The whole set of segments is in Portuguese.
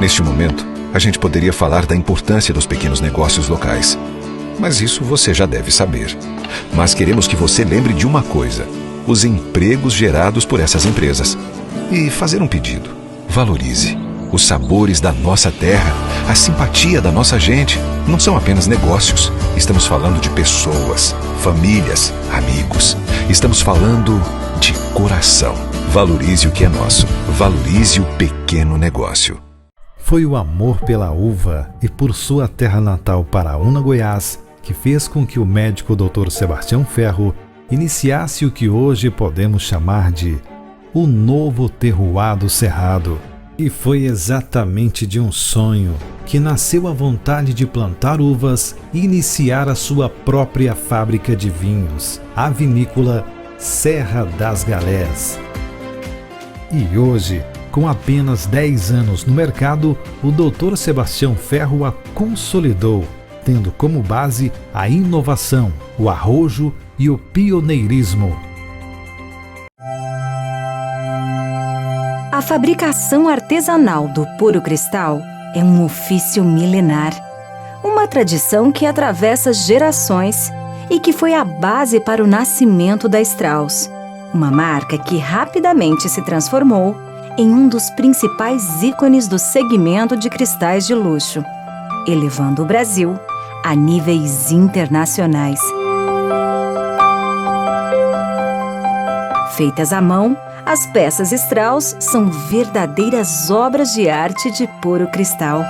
Neste momento, a gente poderia falar da importância dos pequenos negócios locais. Mas isso você já deve saber. Mas queremos que você lembre de uma coisa: os empregos gerados por essas empresas. E fazer um pedido: valorize. Os sabores da nossa terra, a simpatia da nossa gente, não são apenas negócios. Estamos falando de pessoas, famílias, amigos. Estamos falando de coração. Valorize o que é nosso. Valorize o pequeno negócio. Foi o amor pela uva e por sua terra natal Paraúna, Goiás, que fez com que o médico Dr. Sebastião Ferro iniciasse o que hoje podemos chamar de o novo terroir do Cerrado. E foi exatamente de um sonho que nasceu a vontade de plantar uvas e iniciar a sua própria fábrica de vinhos, a vinícola Serra das Galés. E hoje, com apenas 10 anos no mercado, o Dr. Sebastião Ferro a consolidou, tendo como base a inovação, o arrojo e o pioneirismo. A fabricação artesanal do puro cristal é um ofício milenar, uma tradição que atravessa gerações e que foi a base para o nascimento da Strauss, uma marca que rapidamente se transformou em um dos principais ícones do segmento de cristais de luxo, elevando o Brasil a níveis internacionais. Feitas à mão, as peças Strauss são verdadeiras obras de arte de puro cristal.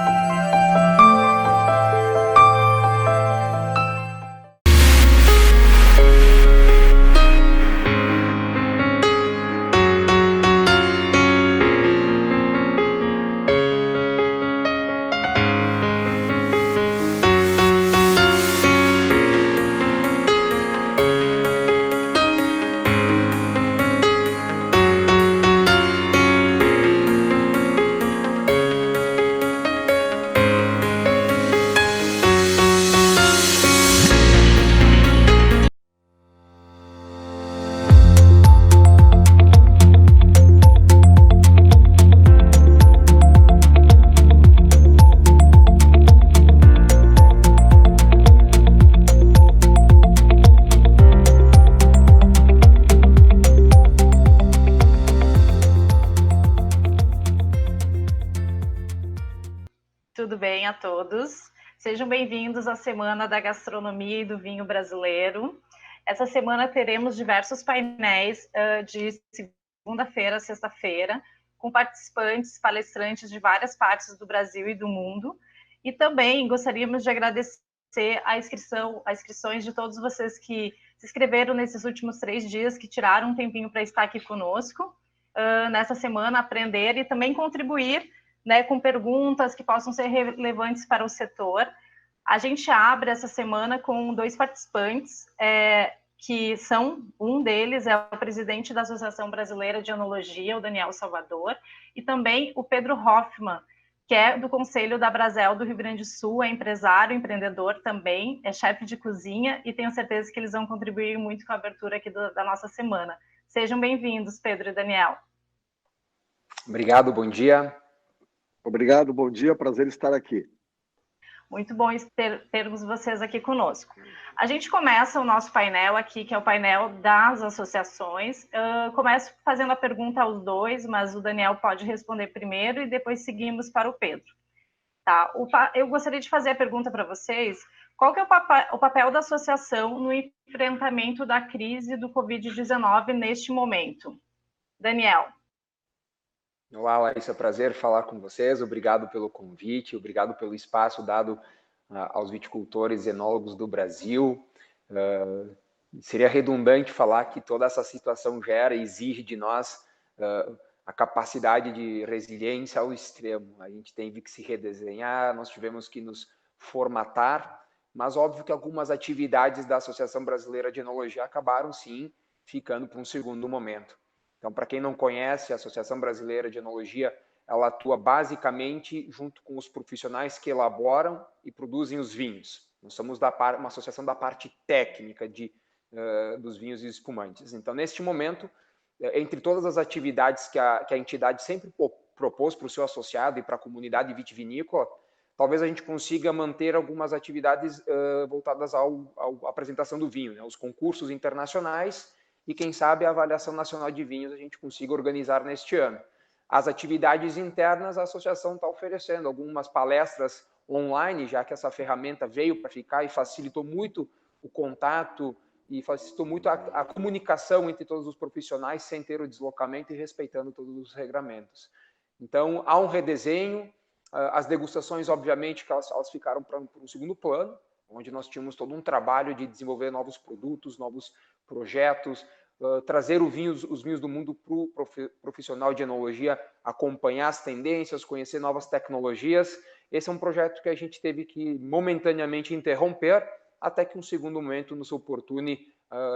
Tudo bem a todos? Sejam bem-vindos à Semana da Gastronomia e do Vinho Brasileiro. Essa semana teremos diversos painéis de segunda-feira a sexta-feira, com participantes, palestrantes de várias partes do Brasil e do mundo. E também gostaríamos de agradecer as inscrições de todos vocês que se inscreveram nesses últimos 3 dias, que tiraram um tempinho para estar aqui conosco nessa semana, aprender e também contribuir, né, com perguntas que possam ser relevantes para o setor. A gente abre essa semana com 2 participantes, que são, um deles é o presidente da Associação Brasileira de Enologia, o Daniel Salvador, e também o Pedro Hoffman, que é do Conselho da Brasel do Rio Grande do Sul, é empresário, empreendedor também, é chefe de cozinha, e tenho certeza que eles vão contribuir muito com a abertura aqui da nossa semana. Sejam bem-vindos, Pedro e Daniel. Obrigado, bom dia. Obrigado, bom dia, prazer estar aqui. Muito bom termos vocês aqui conosco. A gente começa o nosso painel aqui, que é o painel das associações. Começo fazendo a pergunta aos dois, mas o Daniel pode responder primeiro e depois seguimos para o Pedro. Tá? Eu gostaria de fazer a pergunta para vocês: qual que é o papel da associação no enfrentamento da crise do Covid-19 neste momento? Daniel. Olá, Larissa, é um prazer falar com vocês. Obrigado pelo convite, obrigado pelo espaço dado aos viticultores e enólogos do Brasil. Seria redundante falar que toda essa situação gera e exige de nós a capacidade de resiliência ao extremo. A gente teve que se redesenhar, nós tivemos que nos formatar, mas óbvio que algumas atividades da Associação Brasileira de Enologia acabaram, sim, ficando para um segundo momento. Então, para quem não conhece, a Associação Brasileira de Enologia, ela atua basicamente junto com os profissionais que elaboram e produzem os vinhos. Nós somos uma associação da parte técnica dos vinhos e espumantes. Então, neste momento, entre todas as atividades que a entidade sempre propôs para o seu associado e para a comunidade vitivinícola, talvez a gente consiga manter algumas atividades voltadas à apresentação do vinho, né? Os concursos internacionais e, quem sabe, a avaliação nacional de vinhos a gente consiga organizar neste ano. As atividades internas, a associação está oferecendo algumas palestras online, já que essa ferramenta veio para ficar e facilitou muito o contato e facilitou muito a comunicação entre todos os profissionais sem ter o deslocamento e respeitando todos os regramentos. Então, há um redesenho. As degustações, obviamente, que elas ficaram para um segundo plano, onde nós tínhamos todo um trabalho de desenvolver novos produtos, novos projetos, trazer os vinhos do mundo para o profissional de enologia, acompanhar as tendências, conhecer novas tecnologias. Esse é um projeto que a gente teve que momentaneamente interromper, até que um segundo momento nos oportune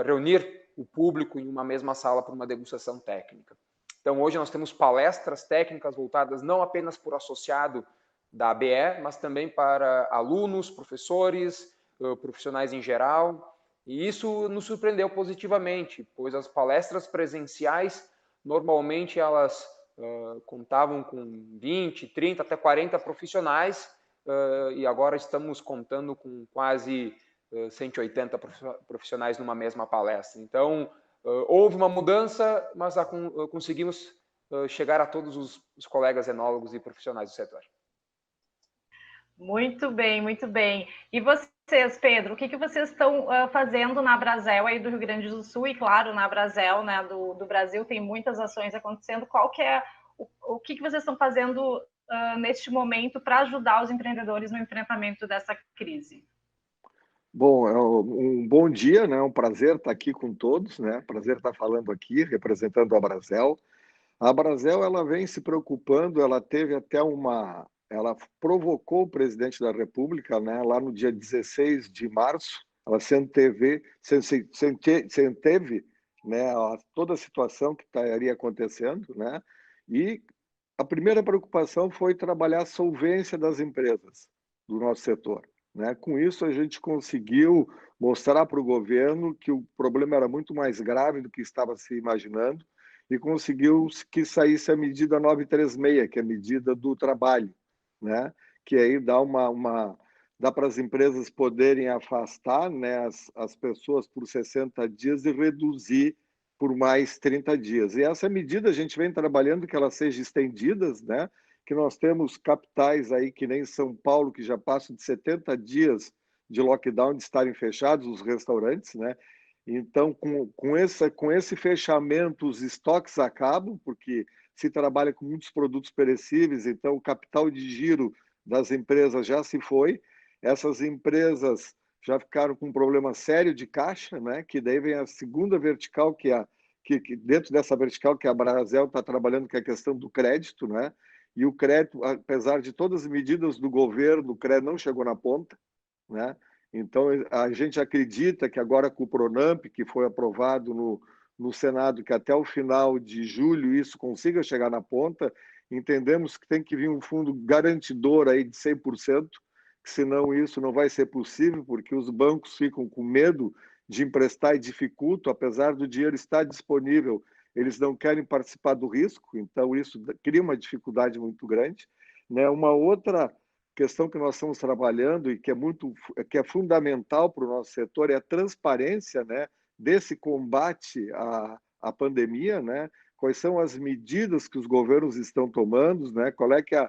reunir o público em uma mesma sala para uma degustação técnica. Então, hoje nós temos palestras técnicas voltadas não apenas por associado da ABE, mas também para alunos, professores, profissionais em geral. E isso nos surpreendeu positivamente, pois as palestras presenciais, normalmente elas contavam com 20, 30, até 40 profissionais, e agora estamos contando com quase 180 profissionais numa mesma palestra. Então, houve uma mudança, mas conseguimos chegar a todos os colegas enólogos e profissionais do setor. Muito bem, muito bem. E vocês, Pedro, o que vocês estão fazendo na Abrazel aí do Rio Grande do Sul? E claro, na Abrazel, né, do Brasil, tem muitas ações acontecendo. Qual que é o que vocês estão fazendo neste momento para ajudar os empreendedores no enfrentamento dessa crise? Bom, um bom dia, né? Um prazer estar aqui com todos, né? Prazer estar falando aqui, representando a Abrazel. A Abrazel, ela vem se preocupando, ela teve até ela provocou o presidente da República, né? Lá no dia 16 de março, ela se anteve, né? Toda a situação que estaria acontecendo, né? E a primeira preocupação foi trabalhar a solvência das empresas do nosso setor. Né? Com isso, a gente conseguiu mostrar para o governo que o problema era muito mais grave do que estava se imaginando e conseguiu que saísse a medida 936, que é a medida do trabalho, né? Que aí dá para as empresas poderem afastar, né, as pessoas por 60 dias e reduzir por mais 30 dias. E essa medida a gente vem trabalhando que ela seja estendida, né? Que nós temos capitais aí que nem São Paulo, que já passam de 70 dias de lockdown, de estarem fechados os restaurantes, né? Então, com esse fechamento, os estoques acabam, porque se trabalha com muitos produtos perecíveis, então o capital de giro das empresas já se foi. Essas empresas já ficaram com um problema sério de caixa, né? Que daí vem a segunda vertical, que dentro dessa vertical que a Abrazel está trabalhando, que é a questão do crédito, né? E o crédito, apesar de todas as medidas do governo, o crédito não chegou na ponta, né? Então, a gente acredita que agora com o Pronamp, que foi aprovado no Senado, que até o final de julho isso consiga chegar na ponta, entendemos que tem que vir um fundo garantidor aí de 100%, que senão isso não vai ser possível, porque os bancos ficam com medo de emprestar e dificultam, apesar do dinheiro estar disponível, eles não querem participar do risco, então isso cria uma dificuldade muito grande, né? Uma outra questão que nós estamos trabalhando e que é fundamental para o nosso setor é a transparência, né, desse combate à pandemia, né? Quais são as medidas que os governos estão tomando, né? Qual é que é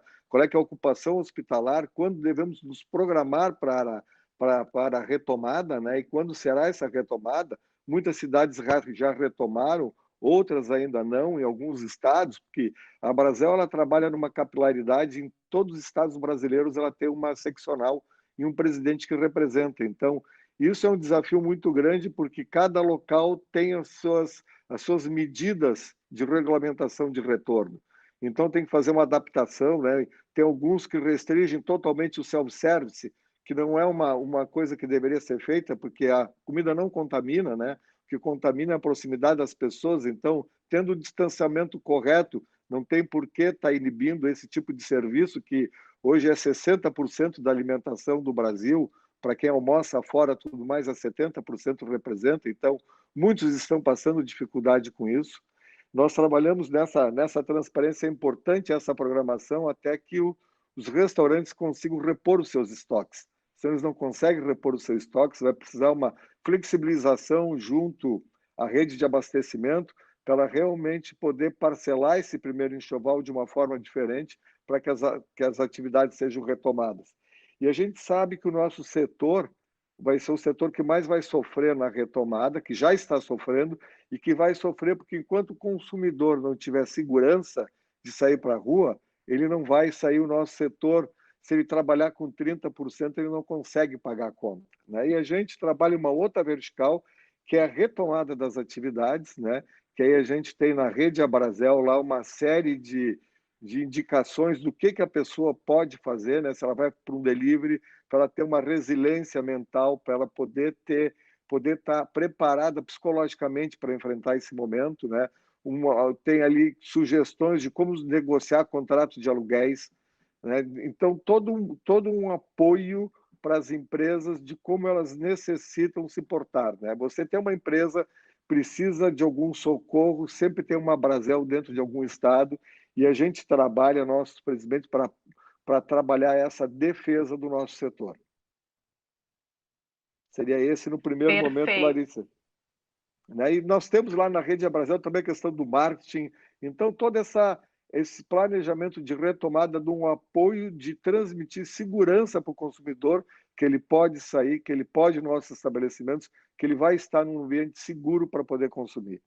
a ocupação hospitalar, quando devemos nos programar para a retomada, né? E quando será essa retomada? Muitas cidades já retomaram, outras ainda não, em alguns estados, porque a Abrazel ela trabalha numa capilaridade, em todos os estados brasileiros ela tem uma seccional e um presidente que representa. Então, isso é um desafio muito grande, porque cada local tem as suas medidas de regulamentação de retorno. Então, tem que fazer uma adaptação, né? Tem alguns que restringem totalmente o self-service, que não é uma coisa que deveria ser feita, porque a comida não contamina, né? Que contamina a proximidade das pessoas, então, tendo o distanciamento correto, não tem por que estar inibindo esse tipo de serviço, que hoje é 60% da alimentação do Brasil, para quem almoça fora, tudo mais, a 70% representa, então, muitos estão passando dificuldade com isso. Nós trabalhamos nessa transparência, é importante essa programação até que os restaurantes consigam repor os seus estoques. Se eles não conseguem repor os seus estoques, vai precisar uma flexibilização junto à rede de abastecimento para ela realmente poder parcelar esse primeiro enxoval de uma forma diferente para que as atividades sejam retomadas. E a gente sabe que o nosso setor vai ser o setor que mais vai sofrer na retomada, que já está sofrendo e que vai sofrer porque enquanto o consumidor não tiver segurança de sair para a rua, ele não vai sair. O nosso setor, se ele trabalhar com 30%, ele não consegue pagar a conta, né? E a gente trabalha uma outra vertical, que é a retomada das atividades, né? Que aí a gente tem na Rede Abrazel lá uma série de indicações do que a pessoa pode fazer, né? Se ela vai para um delivery, para ela ter uma resiliência mental, para ela poder estar preparada psicologicamente para enfrentar esse momento, né? Tem ali sugestões de como negociar contratos de aluguéis, né? Então, todo um apoio para as empresas de como elas necessitam se portar, né? Você tem uma empresa, precisa de algum socorro, sempre tem uma Abrazel dentro de algum estado, e a gente trabalha, nossos presidentes, para trabalhar essa defesa do nosso setor. Seria esse no primeiro momento, Larissa. Né? E nós temos lá na Rede Abrazel também a questão do marketing. Então, todo esse planejamento de retomada de um apoio de transmitir segurança para o consumidor, que ele pode sair, que ele pode ir nos nossos estabelecimentos, que ele vai estar num ambiente seguro para poder consumir.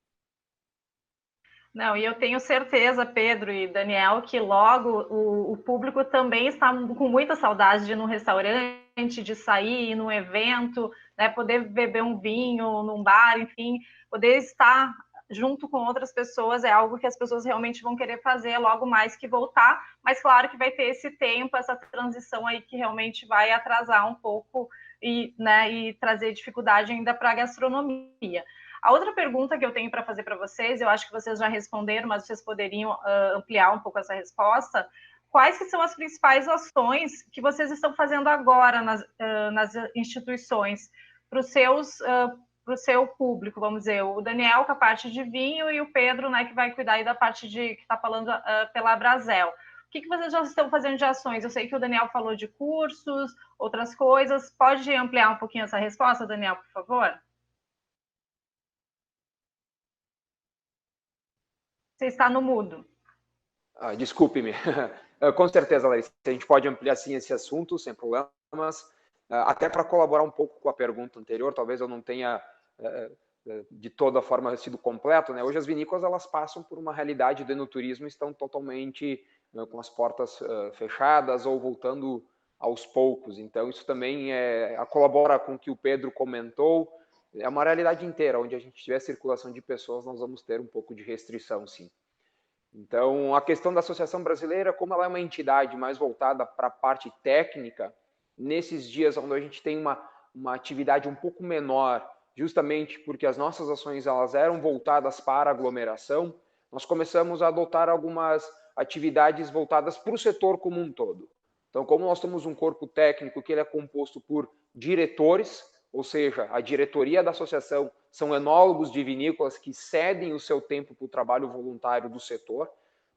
Não, e eu tenho certeza, Pedro e Daniel, que logo o público também está com muita saudade de ir num restaurante, de sair, ir num evento, né, poder beber um vinho num bar, enfim, poder estar junto com outras pessoas é algo que as pessoas realmente vão querer fazer logo mais que voltar, mas claro que vai ter esse tempo, essa transição aí que realmente vai atrasar um pouco e trazer dificuldade ainda para a gastronomia. A outra pergunta que eu tenho para fazer para vocês, eu acho que vocês já responderam, mas vocês poderiam ampliar um pouco essa resposta. Quais que são as principais ações que vocês estão fazendo agora nas instituições para o seu público, vamos dizer, o Daniel com a parte de vinho e o Pedro, né, que vai cuidar aí da parte que está falando pela Abrazel. O que vocês já estão fazendo de ações? Eu sei que o Daniel falou de cursos, outras coisas. Pode ampliar um pouquinho essa resposta, Daniel, por favor? Você está no mudo. Desculpe-me. Com certeza, Larissa, a gente pode ampliar sim esse assunto, sem problemas. Até para colaborar um pouco com a pergunta anterior, talvez eu não tenha de toda forma sido completo, né? Hoje as vinícolas elas passam por uma realidade do enoturismo, estão totalmente com as portas fechadas ou voltando aos poucos. Então isso também colabora com o que o Pedro comentou. É uma realidade inteira, onde a gente tiver circulação de pessoas, nós vamos ter um pouco de restrição, sim. Então, a questão da Associação Brasileira, como ela é uma entidade mais voltada para a parte técnica, nesses dias onde a gente tem uma atividade um pouco menor, justamente porque as nossas ações elas eram voltadas para a aglomeração, nós começamos a adotar algumas atividades voltadas para o setor como um todo. Então, como nós temos um corpo técnico que ele é composto por diretores, ou seja, a diretoria da associação são enólogos de vinícolas que cedem o seu tempo para o trabalho voluntário do setor.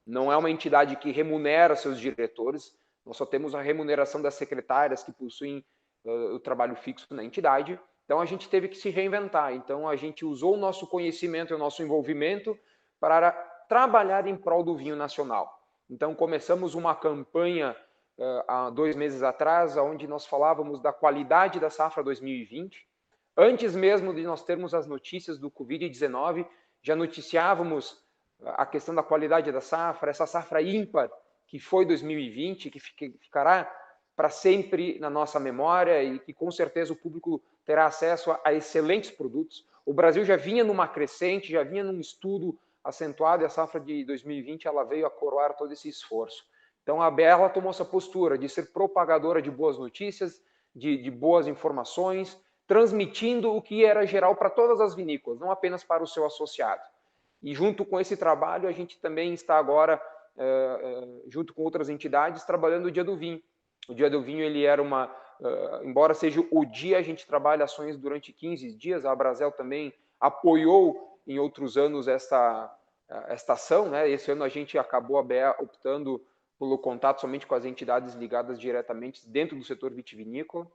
Não é uma entidade que remunera seus diretores, nós só temos a remuneração das secretárias que possuem o trabalho fixo na entidade. Então, a gente teve que se reinventar. Então, a gente usou o nosso conhecimento e o nosso envolvimento para trabalhar em prol do vinho nacional. Então, começamos uma campanha há 2 meses atrás, onde nós falávamos da qualidade da safra 2020. Antes mesmo de nós termos as notícias do Covid-19, já noticiávamos a questão da qualidade da safra, essa safra ímpar que foi 2020, que ficará para sempre na nossa memória e que com certeza o público terá acesso a excelentes produtos. O Brasil já vinha numa crescente, já vinha num estudo acentuado e a safra de 2020 ela veio a coroar todo esse esforço. Então, a BR tomou essa postura de ser propagadora de boas notícias, de boas informações, transmitindo o que era geral para todas as vinícolas, não apenas para o seu associado. E junto com esse trabalho, a gente também está agora, junto com outras entidades, trabalhando o Dia do Vinho. O Dia do Vinho, ele era embora seja o dia, a gente trabalha ações durante 15 dias, a Abrazel também apoiou em outros anos esta ação, né? Esse ano a gente acabou a BEA optando pelo contato somente com as entidades ligadas diretamente dentro do setor vitivinícola,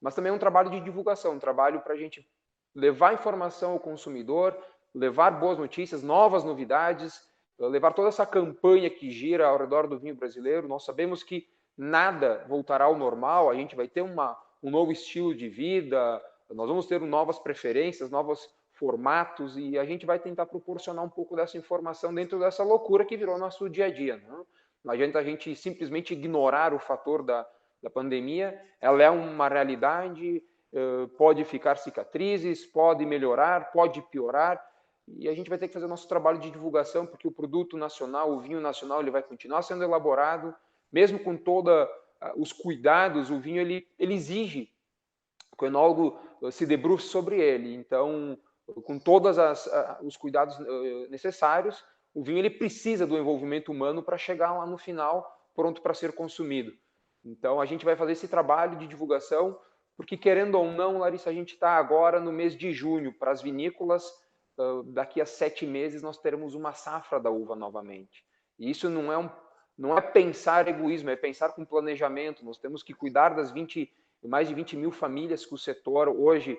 mas também é um trabalho de divulgação, um trabalho para a gente levar informação ao consumidor, levar boas notícias, novas novidades, levar toda essa campanha que gira ao redor do vinho brasileiro. Nós sabemos que nada voltará ao normal, a gente vai ter um novo estilo de vida, nós vamos ter novas preferências, novos formatos, e a gente vai tentar proporcionar um pouco dessa informação dentro dessa loucura que virou nosso dia a dia. Não adianta a gente simplesmente ignorar o fator da pandemia, ela é uma realidade, pode ficar cicatrizes, pode melhorar, pode piorar, e a gente vai ter que fazer nosso trabalho de divulgação, porque o produto nacional, o vinho nacional, ele vai continuar sendo elaborado, mesmo com todos os cuidados, o vinho ele exige que o enólogo se debruce sobre ele. Então, com todos os cuidados necessários, o vinho ele precisa do envolvimento humano para chegar lá no final pronto para ser consumido. Então, a gente vai fazer esse trabalho de divulgação, porque, querendo ou não, Larissa, a gente está agora no mês de junho. Para as vinícolas, daqui a 7 meses, nós teremos uma safra da uva novamente. E isso não é pensar egoísmo, é pensar com planejamento. Nós temos que cuidar das mais de 20 mil famílias que o setor hoje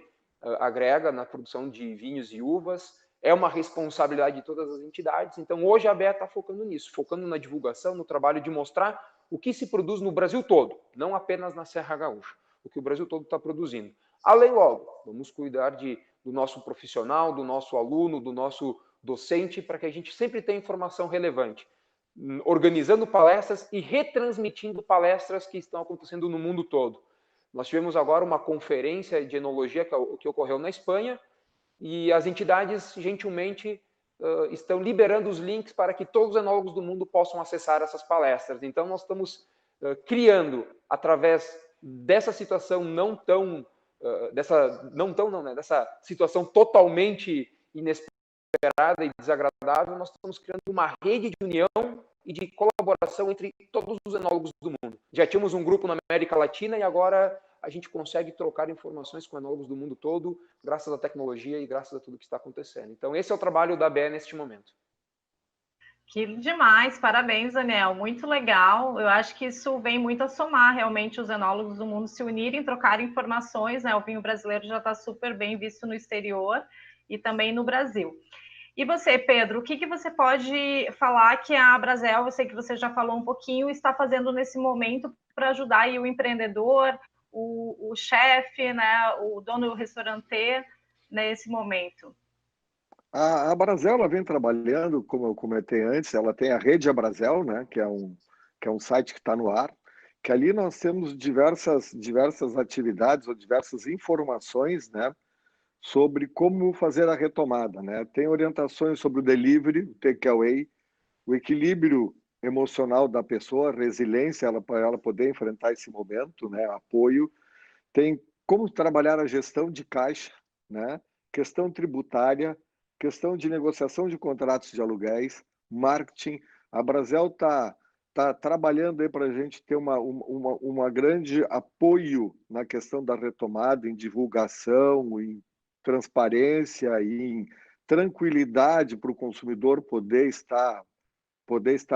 agrega na produção de vinhos e uvas. É uma responsabilidade de todas as entidades. Então, hoje a BEA está focando nisso, focando na divulgação, no trabalho de mostrar o que se produz no Brasil todo, não apenas na Serra Gaúcha, o que o Brasil todo está produzindo. Além, logo, vamos cuidar do nosso profissional, do nosso aluno, do nosso docente, para que a gente sempre tenha informação relevante, organizando palestras e retransmitindo palestras que estão acontecendo no mundo todo. Nós tivemos agora uma conferência de enologia que ocorreu na Espanha, e as entidades, gentilmente, estão liberando os links para que todos os enólogos do mundo possam acessar essas palestras. Então, nós estamos criando, através dessa situação dessa situação totalmente inesperada e desagradável, nós estamos criando uma rede de união e de colaboração entre todos os enólogos do mundo. Já tínhamos um grupo na América Latina e agora a gente consegue trocar informações com enólogos do mundo todo, graças à tecnologia e graças a tudo que está acontecendo. Então, esse é o trabalho da BEA neste momento. Que demais, parabéns, Daniel, muito legal. Eu acho que isso vem muito a somar realmente os enólogos do mundo se unirem, trocarem informações, né? O vinho brasileiro já está super bem visto no exterior e também no Brasil. E você, Pedro, o que você pode falar que a Brasel, eu sei que você já falou um pouquinho, está fazendo nesse momento para ajudar aí o empreendedor, o chefe, né, o dono do restaurante nesse momento? A Brasel ela vem trabalhando, como eu comentei antes, ela tem a Rede Abrazel, né, que é um site que está no ar, que ali nós temos diversas atividades ou diversas informações, né, sobre como fazer a retomada, né? Tem orientações sobre o delivery, o takeaway, o equilíbrio emocional da pessoa, a resiliência para ela poder enfrentar esse momento, né? Apoio. Tem como trabalhar a gestão de caixa, né? Questão tributária, questão de negociação de contratos de aluguéis, marketing. A Brasel está trabalhando aí para a gente ter uma grande apoio na questão da retomada, em divulgação, em transparência e em tranquilidade para o consumidor poder estar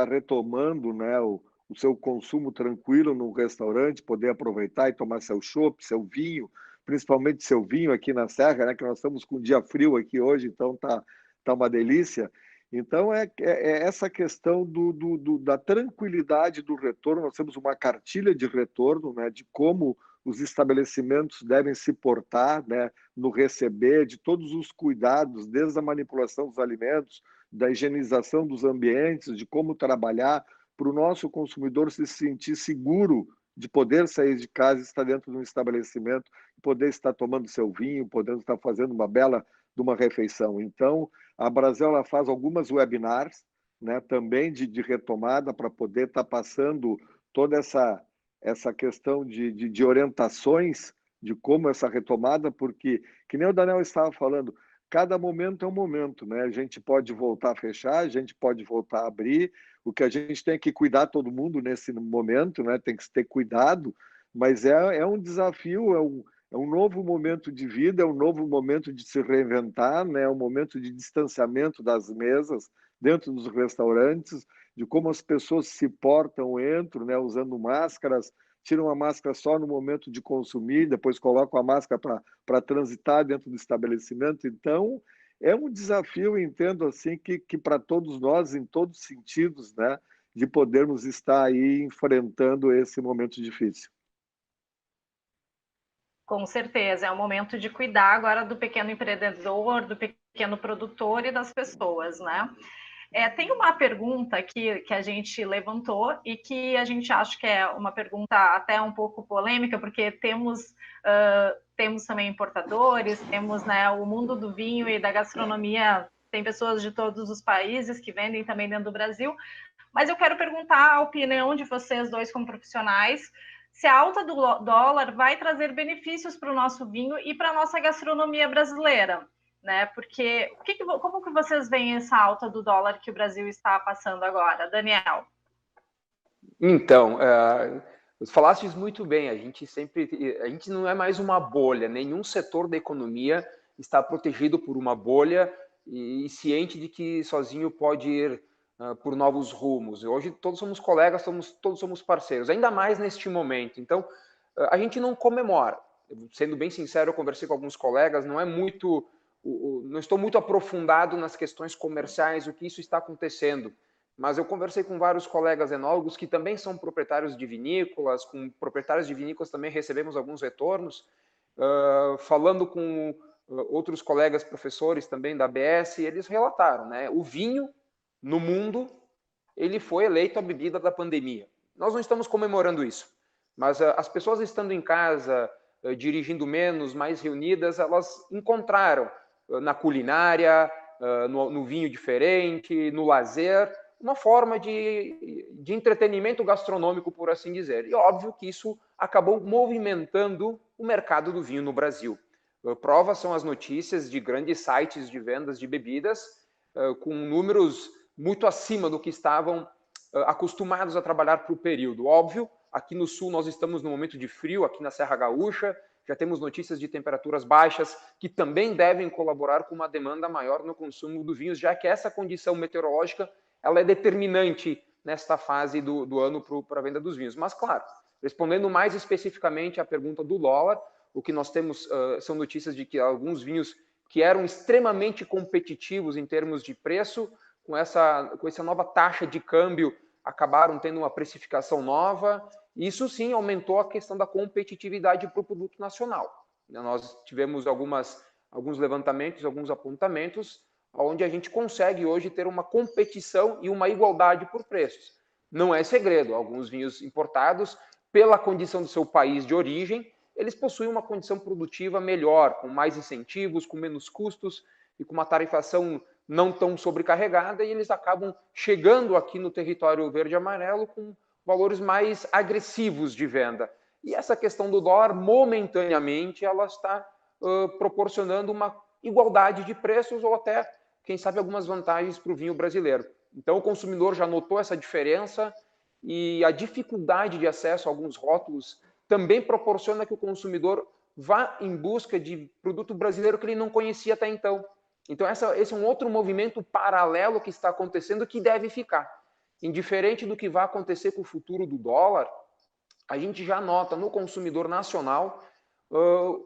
retomando, né, o seu consumo tranquilo no restaurante, poder aproveitar e tomar seu chopp, seu vinho, principalmente seu vinho aqui na Serra, né, que nós estamos com um dia frio aqui hoje, então tá uma delícia. Então, é essa questão da tranquilidade do retorno. Nós temos uma cartilha de retorno, né, de como os estabelecimentos devem se portar, né, no receber, de todos os cuidados, desde a manipulação dos alimentos, da higienização dos ambientes, de como trabalhar para o nosso consumidor se sentir seguro de poder sair de casa e estar dentro de um estabelecimento, poder estar tomando seu vinho, podendo estar fazendo uma bela de uma refeição. Então, a Brasel ela faz algumas webinars, né, também de retomada para poder estar passando toda essa questão de orientações de como essa retomada, porque, que nem o Daniel estava falando, cada momento é um momento, né? A gente pode voltar a fechar, a gente pode voltar a abrir, o que a gente tem que cuidar todo mundo nesse momento, né? Tem que ter cuidado, mas é um desafio, É um novo momento de vida, é um novo momento de se reinventar, né? É um momento de distanciamento das mesas dentro dos restaurantes, de como as pessoas se portam, entram, né? Usando máscaras, tiram a máscara só no momento de consumir, depois colocam a máscara para transitar dentro do estabelecimento. Então, é um desafio, entendo assim, que para todos nós, em todos os sentidos, né? De podermos estar aí enfrentando esse momento difícil. Com certeza, é o momento de cuidar agora do pequeno empreendedor, do pequeno produtor e das pessoas, né? Tem uma pergunta que a gente levantou e que a gente acha que é uma pergunta até um pouco polêmica, porque temos também importadores, temos, né, o mundo do vinho e da gastronomia, tem pessoas de todos os países que vendem também dentro do Brasil, mas eu quero perguntar a opinião de vocês dois como profissionais, se a alta do dólar vai trazer benefícios para o nosso vinho e para a nossa gastronomia brasileira, né? Porque como que vocês veem essa alta do dólar que o Brasil está passando agora, Daniel? Então, falastes muito bem, a gente não é mais uma bolha, nenhum setor da economia está protegido por uma bolha e ciente de que sozinho pode ir por novos rumos. Hoje todos somos colegas, todos somos parceiros, ainda mais neste momento. Então, a gente não comemora. Sendo bem sincero, eu conversei com alguns colegas, não estou muito aprofundado nas questões comerciais, o que isso está acontecendo. Mas eu conversei com vários colegas enólogos que também são proprietários de vinícolas, com proprietários de vinícolas também recebemos alguns retornos, falando com outros colegas professores também da ABS, e eles relataram, né? O vinho no mundo, ele foi eleito a bebida da pandemia. Nós não estamos comemorando isso, mas as pessoas estando em casa, dirigindo menos, mais reunidas, elas encontraram na culinária, no vinho diferente, no lazer, uma forma de entretenimento gastronômico, por assim dizer. E óbvio que isso acabou movimentando o mercado do vinho no Brasil. Prova são as notícias de grandes sites de vendas de bebidas com números muito acima do que estavam acostumados a trabalhar para o período. Óbvio, aqui no sul nós estamos no momento de frio, aqui na Serra Gaúcha, já temos notícias de temperaturas baixas que também devem colaborar com uma demanda maior no consumo do vinho, já que essa condição meteorológica ela é determinante nesta fase do ano para a venda dos vinhos. Mas, claro, respondendo mais especificamente à pergunta do dólar, o que nós temos são notícias de que alguns vinhos que eram extremamente competitivos em termos de preço, com essa nova taxa de câmbio, acabaram tendo uma precificação nova. Isso sim aumentou a questão da competitividade para o produto nacional. Nós tivemos alguns levantamentos, alguns apontamentos, onde a gente consegue hoje ter uma competição e uma igualdade por preços. Não é segredo, alguns vinhos importados, pela condição do seu país de origem, eles possuem uma condição produtiva melhor, com mais incentivos, com menos custos e com uma tarifação não tão sobrecarregada, e eles acabam chegando aqui no território verde e amarelo com valores mais agressivos de venda. E essa questão do dólar, momentaneamente, ela está proporcionando uma igualdade de preços ou até, quem sabe, algumas vantagens para o vinho brasileiro. Então, o consumidor já notou essa diferença e a dificuldade de acesso a alguns rótulos também proporciona que o consumidor vá em busca de produto brasileiro que ele não conhecia até então. Então, esse é um outro movimento paralelo que está acontecendo que deve ficar. Indiferente do que vai acontecer com o futuro do dólar, a gente já nota no consumidor nacional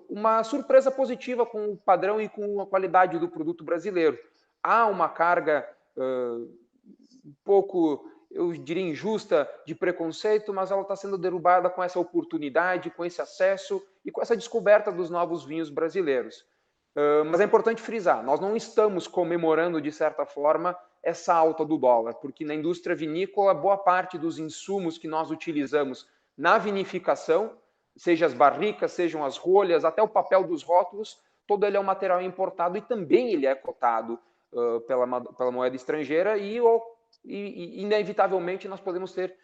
uma surpresa positiva com o padrão e com a qualidade do produto brasileiro. Há uma carga um pouco, eu diria, injusta de preconceito, mas ela está sendo derrubada com essa oportunidade, com esse acesso e com essa descoberta dos novos vinhos brasileiros. Mas é importante frisar, nós não estamos comemorando, de certa forma, essa alta do dólar, porque na indústria vinícola, boa parte dos insumos que nós utilizamos na vinificação, seja as barricas, sejam as rolhas, até o papel dos rótulos, todo ele é um material importado e também ele é cotado pela moeda estrangeira e inevitavelmente nós podemos ter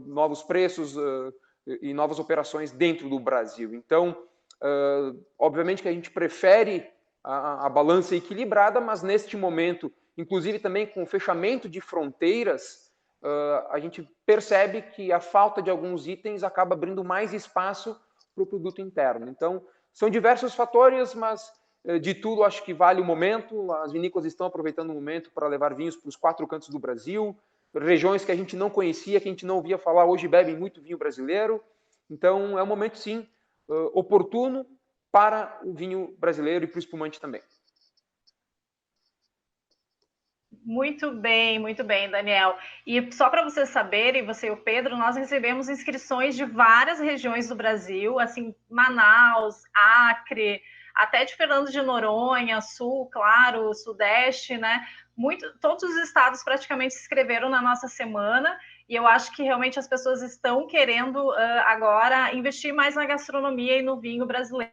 novos preços e novas operações dentro do Brasil. Então, obviamente que a gente prefere a balança equilibrada, mas neste momento, inclusive também com o fechamento de fronteiras, a gente percebe que a falta de alguns itens acaba abrindo mais espaço para o produto interno. Então, São diversos fatores, mas de tudo acho que vale o momento. As vinícolas estão aproveitando o momento para levar vinhos para os 4 cantos do Brasil. Regiões que a gente não conhecia, que a gente não ouvia falar, hoje bebem muito vinho brasileiro. Então é um momento, sim, oportuno para o vinho brasileiro e para o espumante também. Muito bem, Daniel. E só para vocês saberem, você e o Pedro, nós recebemos inscrições de várias regiões do Brasil, assim, Manaus, Acre, até de Fernando de Noronha, Sul, claro, Sudeste, né? Todos os estados praticamente se inscreveram na nossa semana, e eu acho que realmente as pessoas estão querendo agora investir mais na gastronomia e no vinho brasileiro.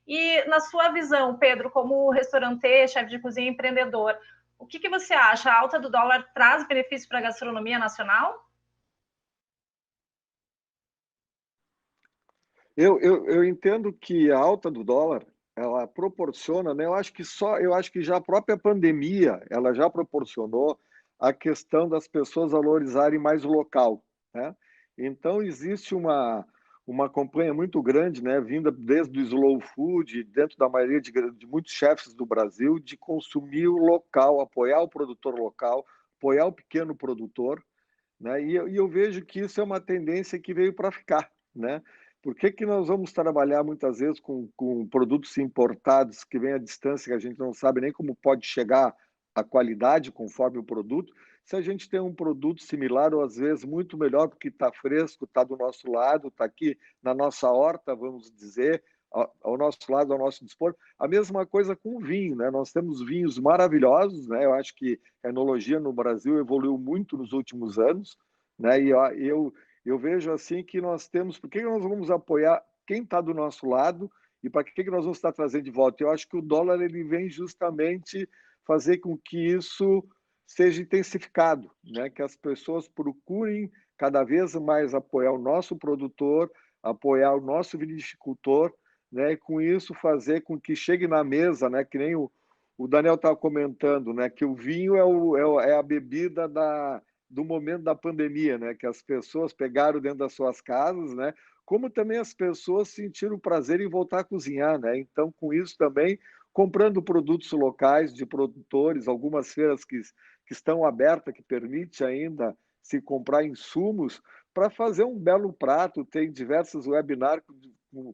E na sua visão, Pedro, como restaurante, chefe de cozinha e empreendedor, o que você acha? A alta do dólar traz benefício para a gastronomia nacional? Eu entendo que a alta do dólar ela proporciona, né? Eu acho que já a própria pandemia ela já proporcionou a questão das pessoas valorizarem mais o local, né? Então existe uma campanha muito grande, né, vinda desde o slow food, dentro da maioria de muitos chefes do Brasil, de consumir o local, apoiar o produtor local, apoiar o pequeno produtor, né? E eu vejo que isso é uma tendência que veio para ficar, né? Por que nós vamos trabalhar muitas vezes com produtos importados que vêm à distância, que a gente não sabe nem como pode chegar a qualidade conforme o produto, se a gente tem um produto similar ou às vezes muito melhor porque está fresco, está do nosso lado, está aqui na nossa horta, vamos dizer, ao nosso lado, ao nosso dispor. A mesma coisa com o vinho, né? Nós temos vinhos maravilhosos, né? Eu acho que a enologia no Brasil evoluiu muito nos últimos anos, né? E eu vejo assim que nós temos, por que nós vamos apoiar quem está do nosso lado e para que nós vamos estar trazendo de volta? Eu acho que o dólar ele vem justamente fazer com que isso seja intensificado, né? Que as pessoas procurem cada vez mais apoiar o nosso produtor, apoiar o nosso vinicultor, né? E com isso fazer com que chegue na mesa, né? Que nem o Daniel estava comentando, né? Que o vinho é a bebida do momento da pandemia, né? Que as pessoas pegaram dentro das suas casas, né? Como também as pessoas sentiram prazer em voltar a cozinhar, né? Então, com isso também, comprando produtos locais de produtores, algumas feiras que estão abertas, que permite ainda se comprar insumos para fazer um belo prato. Tem diversos webinars com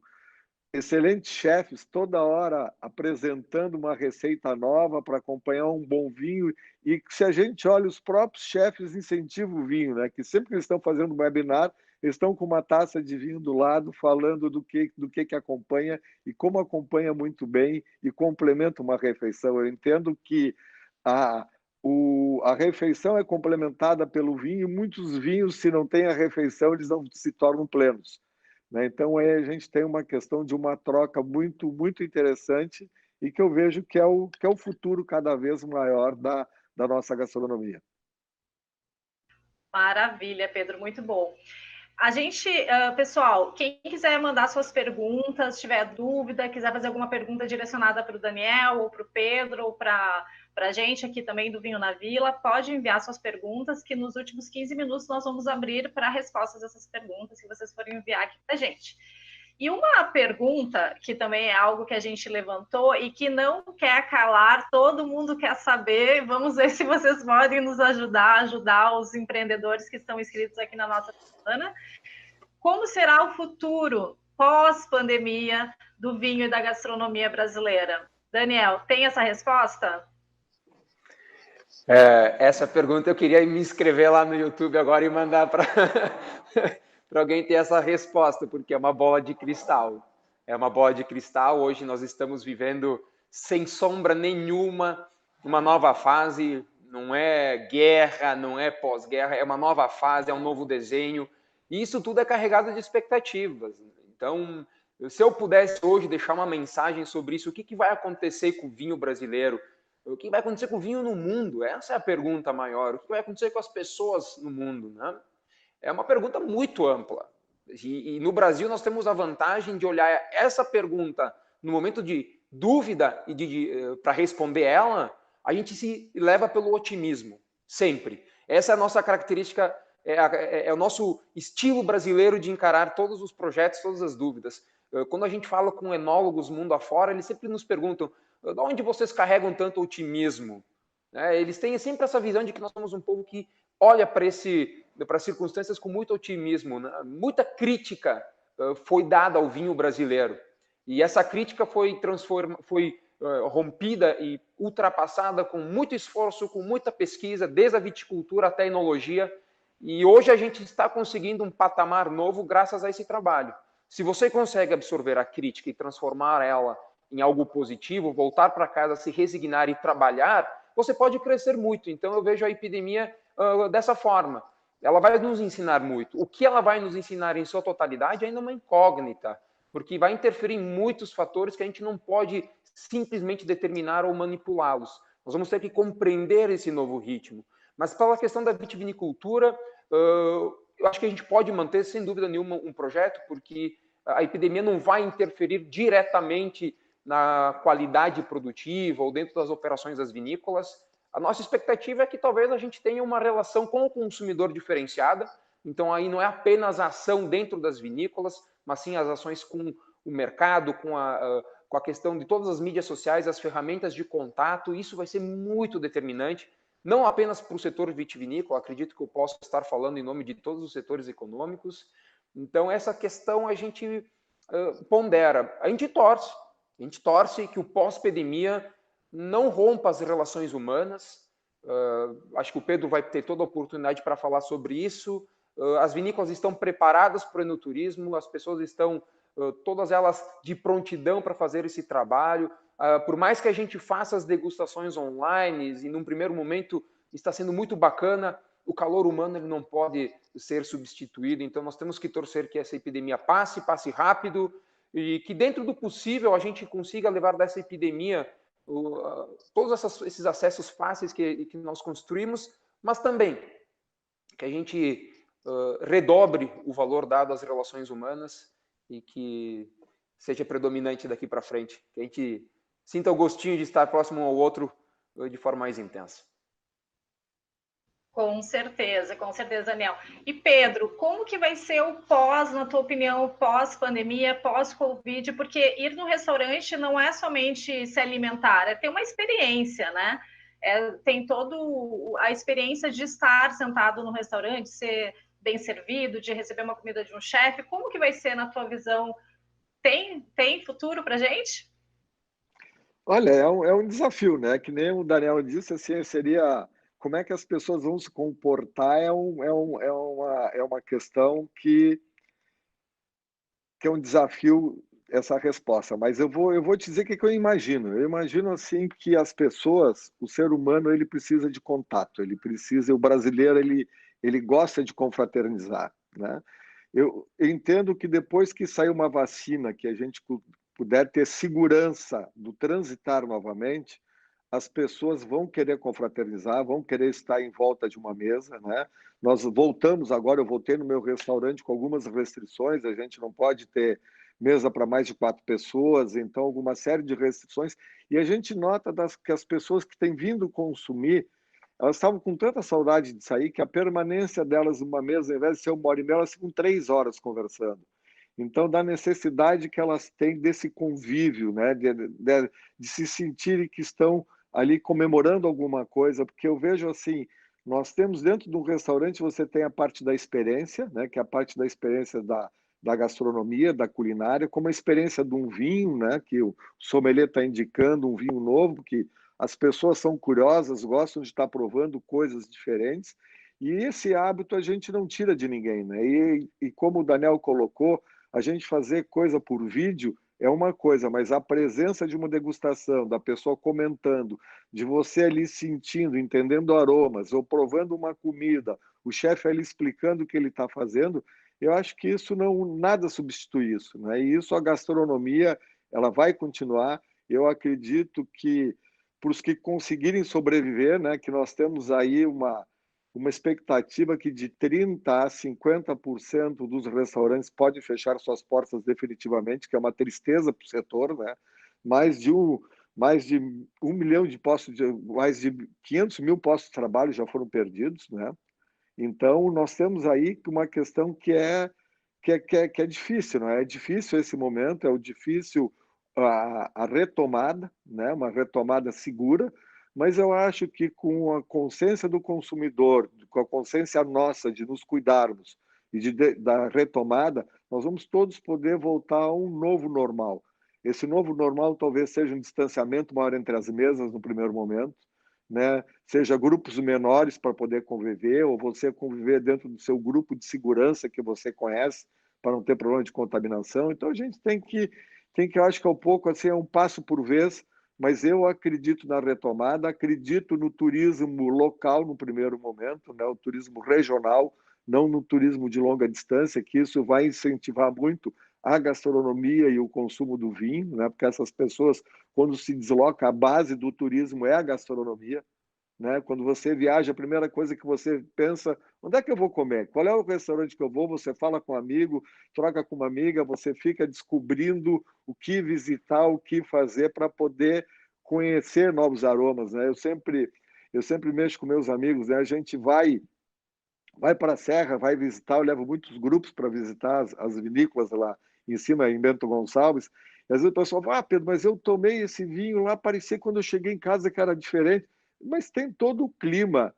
excelentes chefes toda hora apresentando uma receita nova para acompanhar um bom vinho. E se a gente olha, os próprios chefes incentivam o vinho, né? Que sempre que eles estão fazendo um webinar, eles estão com uma taça de vinho do lado, falando do que acompanha e como acompanha muito bem e complementa uma refeição. Eu entendo que a refeição é complementada pelo vinho, e muitos vinhos, se não tem a refeição, eles não se tornam plenos, né? Então, aí a gente tem uma questão de uma troca muito, muito interessante e que eu vejo que é o futuro cada vez maior da nossa gastronomia. Maravilha, Pedro, muito bom. A gente, pessoal, quem quiser mandar suas perguntas, tiver dúvida, quiser fazer alguma pergunta direcionada para o Daniel, ou para o Pedro, ou para a gente aqui também do Vinho na Vila, pode enviar suas perguntas, que nos últimos 15 minutos nós vamos abrir para respostas dessas perguntas que vocês forem enviar aqui para a gente. E uma pergunta, que também é algo que a gente levantou e que não quer calar, todo mundo quer saber, vamos ver se vocês podem nos ajudar os empreendedores que estão inscritos aqui na nossa semana. Como será o futuro pós-pandemia do vinho e da gastronomia brasileira? Daniel, tem essa resposta? Essa pergunta eu queria me inscrever lá no YouTube agora e mandar para alguém ter essa resposta, porque é uma bola de cristal. É uma bola de cristal. Hoje nós estamos vivendo, sem sombra nenhuma, uma nova fase. Não é guerra, não é pós-guerra, é uma nova fase, é um novo desenho. E isso tudo é carregado de expectativas. Então, se eu pudesse hoje deixar uma mensagem sobre isso, o que vai acontecer com o vinho brasileiro? O que vai acontecer com o vinho no mundo? Essa é a pergunta maior. O que vai acontecer com as pessoas no mundo, né? É uma pergunta muito ampla. E no Brasil nós temos a vantagem de olhar essa pergunta no momento de dúvida e para responder ela, a gente se leva pelo otimismo, sempre. Essa é a nossa característica, é o nosso estilo brasileiro de encarar todos os projetos, todas as dúvidas. Quando a gente fala com enólogos mundo afora, eles sempre nos perguntam: de onde vocês carregam tanto otimismo? Eles têm sempre essa visão de que nós somos um povo que olha para as circunstâncias com muito otimismo, né? Muita crítica foi dada ao vinho brasileiro. E essa crítica foi rompida e ultrapassada com muito esforço, com muita pesquisa, desde a viticultura até a enologia. E hoje a gente está conseguindo um patamar novo graças a esse trabalho. Se você consegue absorver a crítica e transformar ela em algo positivo, voltar para casa, se resignar e trabalhar, você pode crescer muito. Então eu vejo a epidemia dessa forma. Ela vai nos ensinar muito. O que ela vai nos ensinar em sua totalidade ainda é uma incógnita, porque vai interferir em muitos fatores que a gente não pode simplesmente determinar ou manipulá-los. Nós vamos ter que compreender esse novo ritmo. Mas pela questão da vitivinicultura, eu acho que a gente pode manter, sem dúvida nenhuma, um projeto, porque a epidemia não vai interferir diretamente na qualidade produtiva ou dentro das operações das vinícolas. A nossa expectativa é que talvez a gente tenha uma relação com o consumidor diferenciada. Então, aí não é apenas a ação dentro das vinícolas, mas sim as ações com o mercado, com a questão de todas as mídias sociais, as ferramentas de contato. Isso vai ser muito determinante, não apenas para o setor vitivinícola, acredito que eu posso estar falando em nome de todos os setores econômicos. Então, essa questão a gente pondera. A gente torce que o pós-pandemia não rompa as relações humanas. Acho que o Pedro vai ter toda a oportunidade para falar sobre isso. As vinícolas estão preparadas para o enoturismo, as pessoas estão, todas elas, de prontidão para fazer esse trabalho. Por mais que a gente faça as degustações online, e num primeiro momento está sendo muito bacana, o calor humano ele não pode ser substituído. Então nós temos que torcer que essa epidemia passe rápido, e que dentro do possível a gente consiga levar dessa epidemia todos esses acessos fáceis que nós construímos, mas também que a gente redobre o valor dado às relações humanas e que seja predominante daqui para frente, que a gente sinta o gostinho de estar próximo ao outro de forma mais intensa. Com certeza, Daniel. E Pedro, como que vai ser o pós, na tua opinião, pós-pandemia, pós-Covid? Porque ir no restaurante não é somente se alimentar, é ter uma experiência, né? Tem toda a experiência de estar sentado no restaurante, ser bem servido, de receber uma comida de um chefe. Como que vai ser na tua visão? Tem futuro para gente? Olha, é um desafio, né? Que nem o Daniel disse, assim, seria como é que as pessoas vão se comportar é uma questão que é um desafio essa resposta. Mas eu vou te dizer o que eu imagino. Eu imagino assim que as pessoas, o ser humano, ele precisa de contato, o brasileiro ele gosta de confraternizar, né? Eu entendo que depois que sair uma vacina, que a gente puder ter segurança do transitar novamente, as pessoas vão querer confraternizar, vão querer estar em volta de uma mesa, né? Nós voltamos agora, eu voltei no meu restaurante com algumas restrições, a gente não pode ter mesa para mais de 4 pessoas, então alguma série de restrições, e a gente nota que as pessoas que têm vindo consumir, elas estavam com tanta saudade de sair que a permanência delas numa mesa, ao invés de ser 1h30, elas ficam 3 horas conversando. Então, da necessidade que elas têm desse convívio, né? de se sentirem que estão ali comemorando alguma coisa, porque eu vejo assim, nós temos dentro de um restaurante, você tem a parte da experiência, né? Que é a parte da experiência da gastronomia, da culinária, como a experiência de um vinho, né? Que o sommelier está indicando um vinho novo, que as pessoas são curiosas, gostam de estar provando coisas diferentes, e esse hábito a gente não tira de ninguém, né? E como o Daniel colocou, a gente fazer coisa por vídeo é uma coisa, mas a presença de uma degustação, da pessoa comentando, de você ali sentindo, entendendo aromas, ou provando uma comida, o chefe ali explicando o que ele está fazendo, eu acho que isso nada substitui isso, né? E isso a gastronomia, ela vai continuar. Eu acredito que para os que conseguirem sobreviver, né, que nós temos aí uma expectativa que de 30% a 50% dos restaurantes podem fechar suas portas definitivamente, que é uma tristeza para o setor, né? Mais de 1 milhão de postos, mais de 500 mil postos de trabalho já foram perdidos, né? Então, nós temos aí uma questão que que é difícil, não é? É difícil esse momento, é difícil a retomada, né? Uma retomada segura, mas eu acho que com a consciência do consumidor, com a consciência nossa de nos cuidarmos e da retomada, nós vamos todos poder voltar a um novo normal. Esse novo normal talvez seja um distanciamento maior entre as mesas no primeiro momento, né? Seja grupos menores para poder conviver, ou você conviver dentro do seu grupo de segurança que você conhece, para não ter problema de contaminação. Então a gente eu acho que é um pouco assim, é um passo por vez, mas eu acredito na retomada, acredito no turismo local no primeiro momento, né? O turismo regional, não no turismo de longa distância, que isso vai incentivar muito a gastronomia e o consumo do vinho, né? Porque essas pessoas, quando se desloca, a base do turismo é a gastronomia, né? Quando você viaja, a primeira coisa que você pensa, onde é que eu vou comer? Qual é o restaurante que eu vou? Você fala com um amigo, troca com uma amiga, você fica descobrindo o que visitar, o que fazer para poder conhecer novos aromas, né? Eu sempre mexo com meus amigos, né? A gente vai para a Serra, vai visitar, eu levo muitos grupos para visitar as vinícolas lá em cima, em Bento Gonçalves, e às vezes o pessoal fala, Pedro, mas eu tomei esse vinho lá, parecia quando eu cheguei em casa que era diferente, mas tem todo o clima,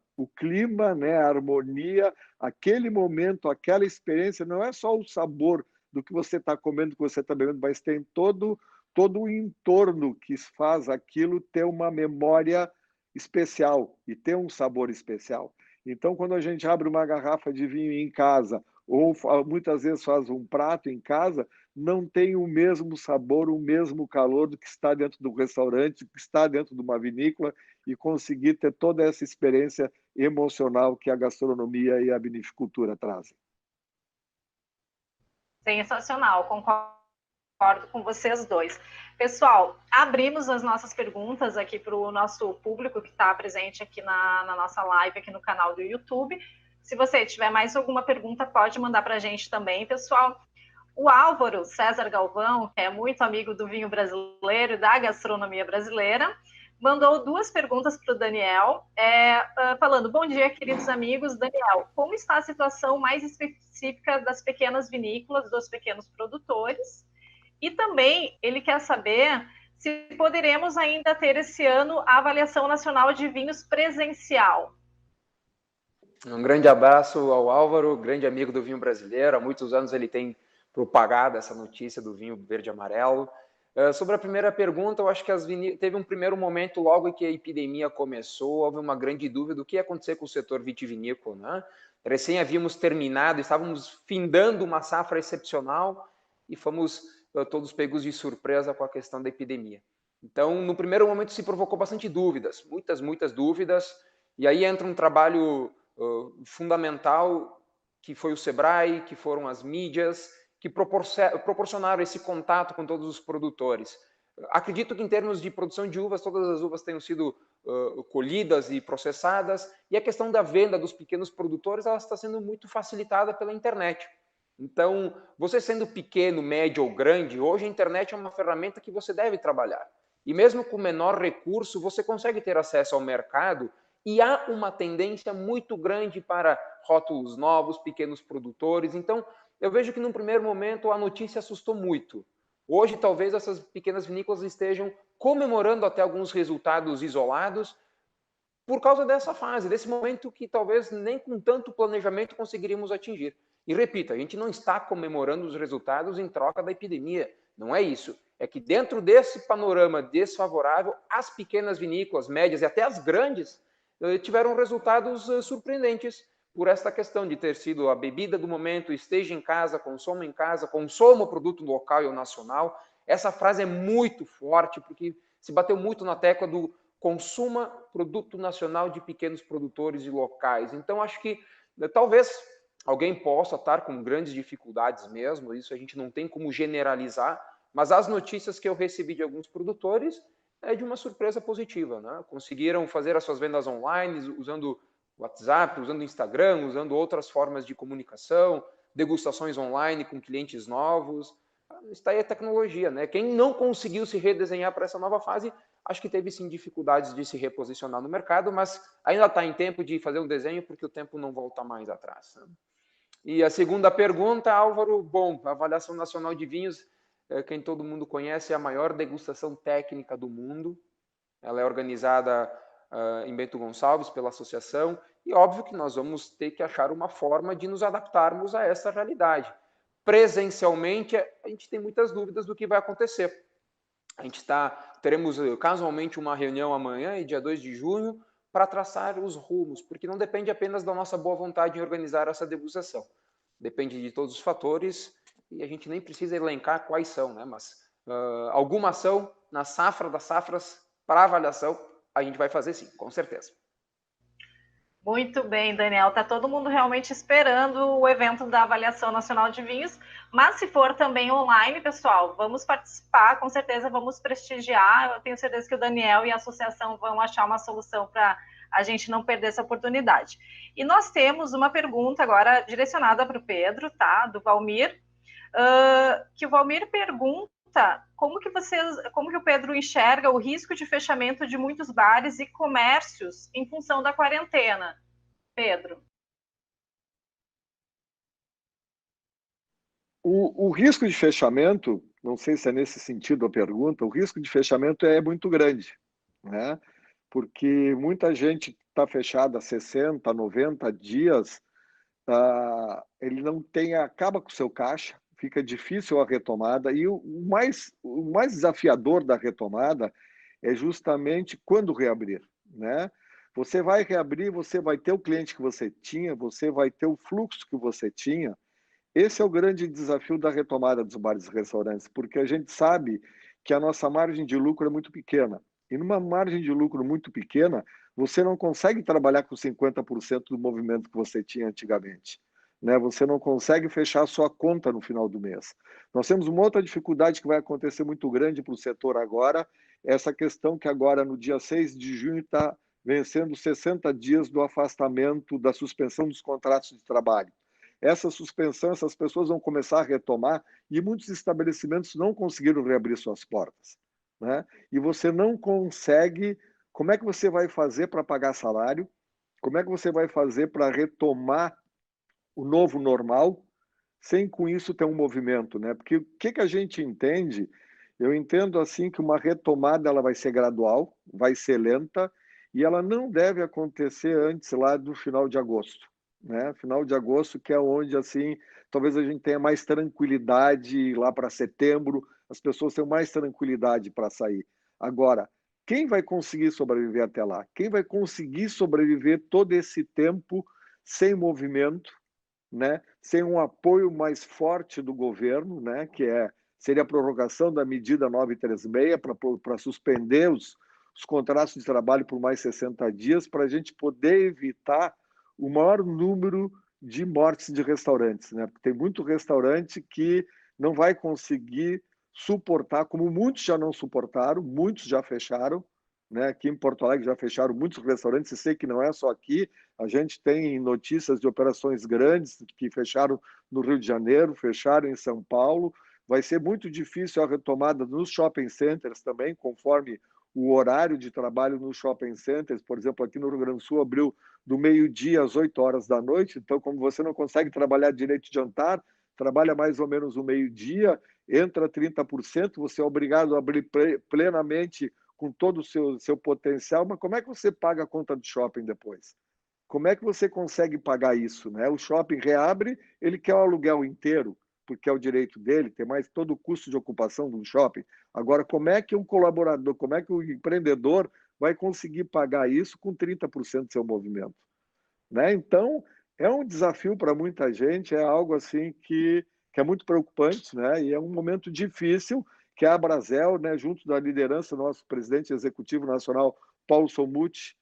né, a harmonia, aquele momento, aquela experiência, não é só o sabor do que você está comendo, que você está bebendo, mas tem todo o entorno que faz aquilo ter uma memória especial e ter um sabor especial. Então, quando a gente abre uma garrafa de vinho em casa, ou muitas vezes faz um prato em casa, não tem o mesmo sabor, o mesmo calor do que está dentro do restaurante, que está dentro de uma vinícola, e conseguir ter toda essa experiência emocional que a gastronomia e a vinicultura trazem. Sensacional, concordo com vocês dois. Pessoal, abrimos as nossas perguntas aqui para o nosso público que está presente aqui na nossa live, aqui no canal do YouTube. Se você tiver mais alguma pergunta, pode mandar para a gente também, pessoal. O Álvaro César Galvão, que é muito amigo do vinho brasileiro e da gastronomia brasileira, mandou 2 perguntas para o Daniel, falando, bom dia, queridos amigos. Daniel, como está a situação mais específica das pequenas vinícolas, dos pequenos produtores? E também ele quer saber se poderemos ainda ter esse ano a avaliação nacional de vinhos presencial. Um grande abraço ao Álvaro, grande amigo do vinho brasileiro. Há muitos anos ele tem propagado essa notícia do vinho verde e amarelo. Sobre a primeira pergunta, eu acho que teve um primeiro momento, logo que a epidemia começou, houve uma grande dúvida do que ia acontecer com o setor vitivinícola, né? Recém havíamos terminado, estávamos findando uma safra excepcional e fomos todos pegos de surpresa com a questão da epidemia. Então, no primeiro momento se provocou bastante dúvidas, muitas dúvidas, e aí entra um trabalho fundamental que foi o Sebrae, que foram as mídias, que proporcionaram esse contato com todos os produtores. Acredito que em termos de produção de uvas, todas as uvas tenham sido colhidas e processadas, e a questão da venda dos pequenos produtores ela está sendo muito facilitada pela internet. Então, você sendo pequeno, médio ou grande, hoje a internet é uma ferramenta que você deve trabalhar. E mesmo com menor recurso, você consegue ter acesso ao mercado e há uma tendência muito grande para rótulos novos, pequenos produtores. Então, eu vejo que num primeiro momento a notícia assustou muito. Hoje, talvez essas pequenas vinícolas estejam comemorando até alguns resultados isolados por causa dessa fase, desse momento que talvez nem com tanto planejamento conseguiríamos atingir. E repito, a gente não está comemorando os resultados em troca da epidemia. Não é isso. É que dentro desse panorama desfavorável, as pequenas vinícolas, médias e até as grandes tiveram resultados surpreendentes por esta questão de ter sido a bebida do momento, esteja em casa, consoma o produto local e o nacional. Essa frase é muito forte, porque se bateu muito na tecla do consuma produto nacional de pequenos produtores e locais. Então, acho que talvez alguém possa estar com grandes dificuldades mesmo, isso a gente não tem como generalizar, mas as notícias que eu recebi de alguns produtores é de uma surpresa positiva, né? Conseguiram fazer as suas vendas online, usando WhatsApp, usando Instagram, usando outras formas de comunicação, degustações online com clientes novos. Está aí a tecnologia, né? Quem não conseguiu se redesenhar para essa nova fase, acho que teve sim dificuldades de se reposicionar no mercado, mas ainda está em tempo de fazer um desenho, porque o tempo não volta mais atrás, né? E a segunda pergunta, Álvaro, bom, a Avaliação Nacional de Vinhos, quem todo mundo conhece, é a maior degustação técnica do mundo. Ela é organizada em Bento Gonçalves pela associação, e óbvio que nós vamos ter que achar uma forma de nos adaptarmos a essa realidade. Presencialmente, a gente tem muitas dúvidas do que vai acontecer. Teremos casualmente uma reunião amanhã, e dia 2 de junho, para traçar os rumos, porque não depende apenas da nossa boa vontade em organizar essa degustação. Depende de todos os fatores, e a gente nem precisa elencar quais são, né? Mas alguma ação na safra das safras para avaliação, a gente vai fazer sim, com certeza. Muito bem, Daniel. Está todo mundo realmente esperando o evento da Avaliação Nacional de Vinhos, mas se for também online, pessoal, vamos participar, com certeza vamos prestigiar. Eu tenho certeza que o Daniel e a associação vão achar uma solução para a gente não perder essa oportunidade. E nós temos uma pergunta agora direcionada para o Pedro, tá? Do Valmir, que o Valmir pergunta como que o Pedro enxerga o risco de fechamento de muitos bares e comércios em função da quarentena. Pedro. O risco de fechamento, não sei se é nesse sentido a pergunta, o risco de fechamento é muito grande, né? Porque muita gente está fechada há 60, 90 dias, ele não tem, acaba com o seu caixa, fica difícil a retomada, e o mais desafiador da retomada é justamente quando reabrir, né? Você vai reabrir, você vai ter o cliente que você tinha, você vai ter o fluxo que você tinha. Esse é o grande desafio da retomada dos bares e restaurantes, porque a gente sabe que a nossa margem de lucro é muito pequena. E numa margem de lucro muito pequena, você não consegue trabalhar com 50% do movimento que você tinha antigamente, né? Você não consegue fechar a sua conta no final do mês. Nós temos uma outra dificuldade que vai acontecer muito grande para o setor agora, essa questão que agora, no dia 6 de junho, está vencendo 60 dias do afastamento, da suspensão dos contratos de trabalho. Essa suspensão, essas pessoas vão começar a retomar e muitos estabelecimentos não conseguiram reabrir suas portas, né? E você não consegue. Como é que você vai fazer para pagar salário? Como é que você vai fazer para retomar o novo normal sem com isso ter um movimento, né? Porque o que a gente entende? Eu entendo assim que uma retomada ela vai ser gradual, vai ser lenta e ela não deve acontecer antes lá do final de agosto, né? Final de agosto, que é onde assim talvez a gente tenha mais tranquilidade lá para setembro, as pessoas tenham mais tranquilidade para sair. Agora, quem vai conseguir sobreviver até lá? Quem vai conseguir sobreviver todo esse tempo sem movimento, né? Sem um apoio mais forte do governo, né? Seria a prorrogação da medida 936 para suspender os contratos de trabalho por mais 60 dias, para a gente poder evitar o maior número de mortes de restaurantes, né? Porque tem muito restaurante que não vai conseguir suportar, como muitos já não suportaram, muitos já fecharam, né? Aqui em Porto Alegre já fecharam muitos restaurantes, e sei que não é só aqui, a gente tem notícias de operações grandes que fecharam no Rio de Janeiro, fecharam em São Paulo. Vai ser muito difícil a retomada nos shopping centers também, conforme o horário de trabalho nos shopping centers. Por exemplo, aqui no Rio Grande do Sul abriu do meio-dia às 8 horas da noite, então como você não consegue trabalhar direito de jantar, trabalha mais ou menos o meio-dia, entra 30%, você é obrigado a abrir plenamente com todo o seu potencial, mas como é que você paga a conta do shopping depois? Como é que você consegue pagar isso, né? O shopping reabre, ele quer o aluguel inteiro, porque é o direito dele, tem mais todo o custo de ocupação do shopping. Agora, como é que um colaborador, como é que o empreendedor vai conseguir pagar isso com 30% do seu movimento, né? Então, é um desafio para muita gente, é algo assim que é muito preocupante, né? E é um momento difícil que a Abrazel, né, junto da liderança do nosso presidente executivo nacional, Paulo Somuti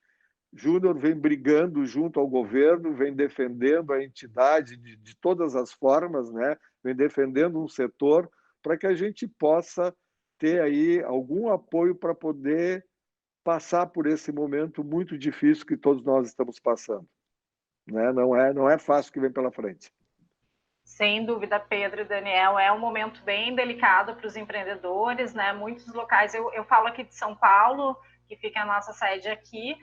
Júnior, vem brigando junto ao governo, vem defendendo a entidade de todas as formas, né? Vem defendendo um setor para que a gente possa ter aí algum apoio para poder passar por esse momento muito difícil que todos nós estamos passando, né? Não é fácil o que vem pela frente. Sem dúvida, Pedro e Daniel, é um momento bem delicado para os empreendedores, né? Muitos locais, eu falo aqui de São Paulo, que fica a nossa sede aqui,